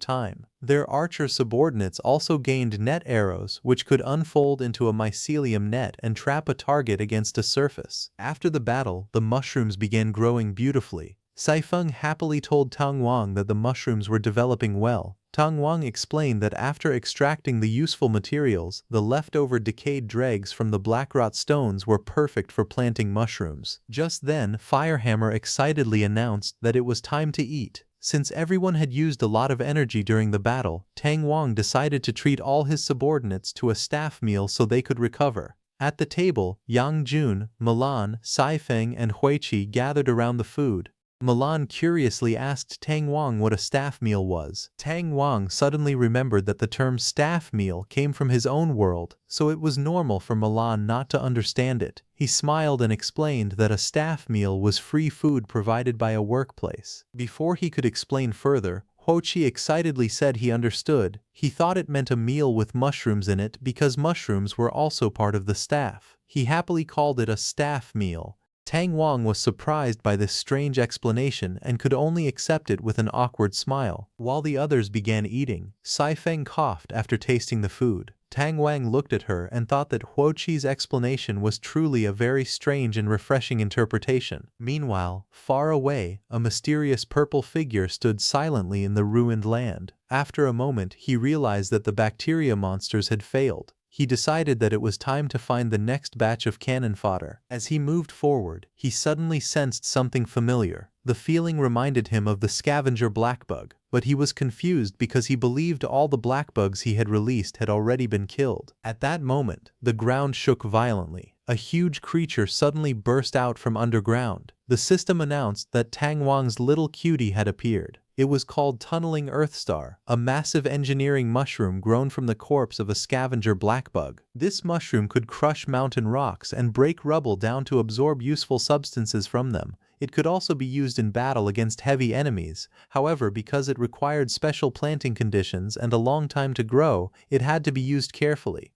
time. Their archer subordinates also gained net arrows, which could unfold into a mycelium net and trap a target against a surface. After the battle, the mushrooms began growing beautifully. Saifeng happily told Tang Wang that the mushrooms were developing well. Tang Wang explained that after extracting the useful materials, the leftover decayed dregs from the Blackrot stones were perfect for planting mushrooms. Just then, Firehammer excitedly announced that it was time to eat. Since everyone had used a lot of energy during the battle, Tang Wang decided to treat all his subordinates to a staff meal so they could recover. At the table, Yang Jun, Milan, Saifeng, and Huiqi gathered around the food. Milan curiously asked Tang Wang what a staff meal was. Tang Wang suddenly remembered that the term staff meal came from his own world, so it was normal for Milan not to understand it. He smiled and explained that a staff meal was free food provided by a workplace. Before he could explain further, Huiqi excitedly said he understood. He thought it meant a meal with mushrooms in it because mushrooms were also part of the staff. He happily called it a staff meal. Tang Wang was surprised by this strange explanation and could only accept it with an awkward smile. While the others began eating, Saifeng coughed after tasting the food. Tang Wang looked at her and thought that Huoqi's explanation was truly a very strange and refreshing interpretation. Meanwhile, far away, a mysterious purple figure stood silently in the ruined land. After a moment, he realized that the bacteria monsters had failed. he decided that it was time to find the next batch of cannon fodder. As he moved forward, he suddenly sensed something familiar. The feeling reminded him of the scavenger blackbug, but he was confused because he believed all the blackbugs he had released had already been killed. At that moment, the ground shook violently. A huge creature suddenly burst out from underground. The system announced that Tang Wang's little cutie had appeared. It was called Tunneling Earthstar, a massive engineering mushroom grown from the corpse of a scavenger blackbug. This mushroom could crush mountain rocks and break rubble down to absorb useful substances from them. It could also be used in battle against heavy enemies. However, because it required special planting conditions and a long time to grow, it had to be used carefully.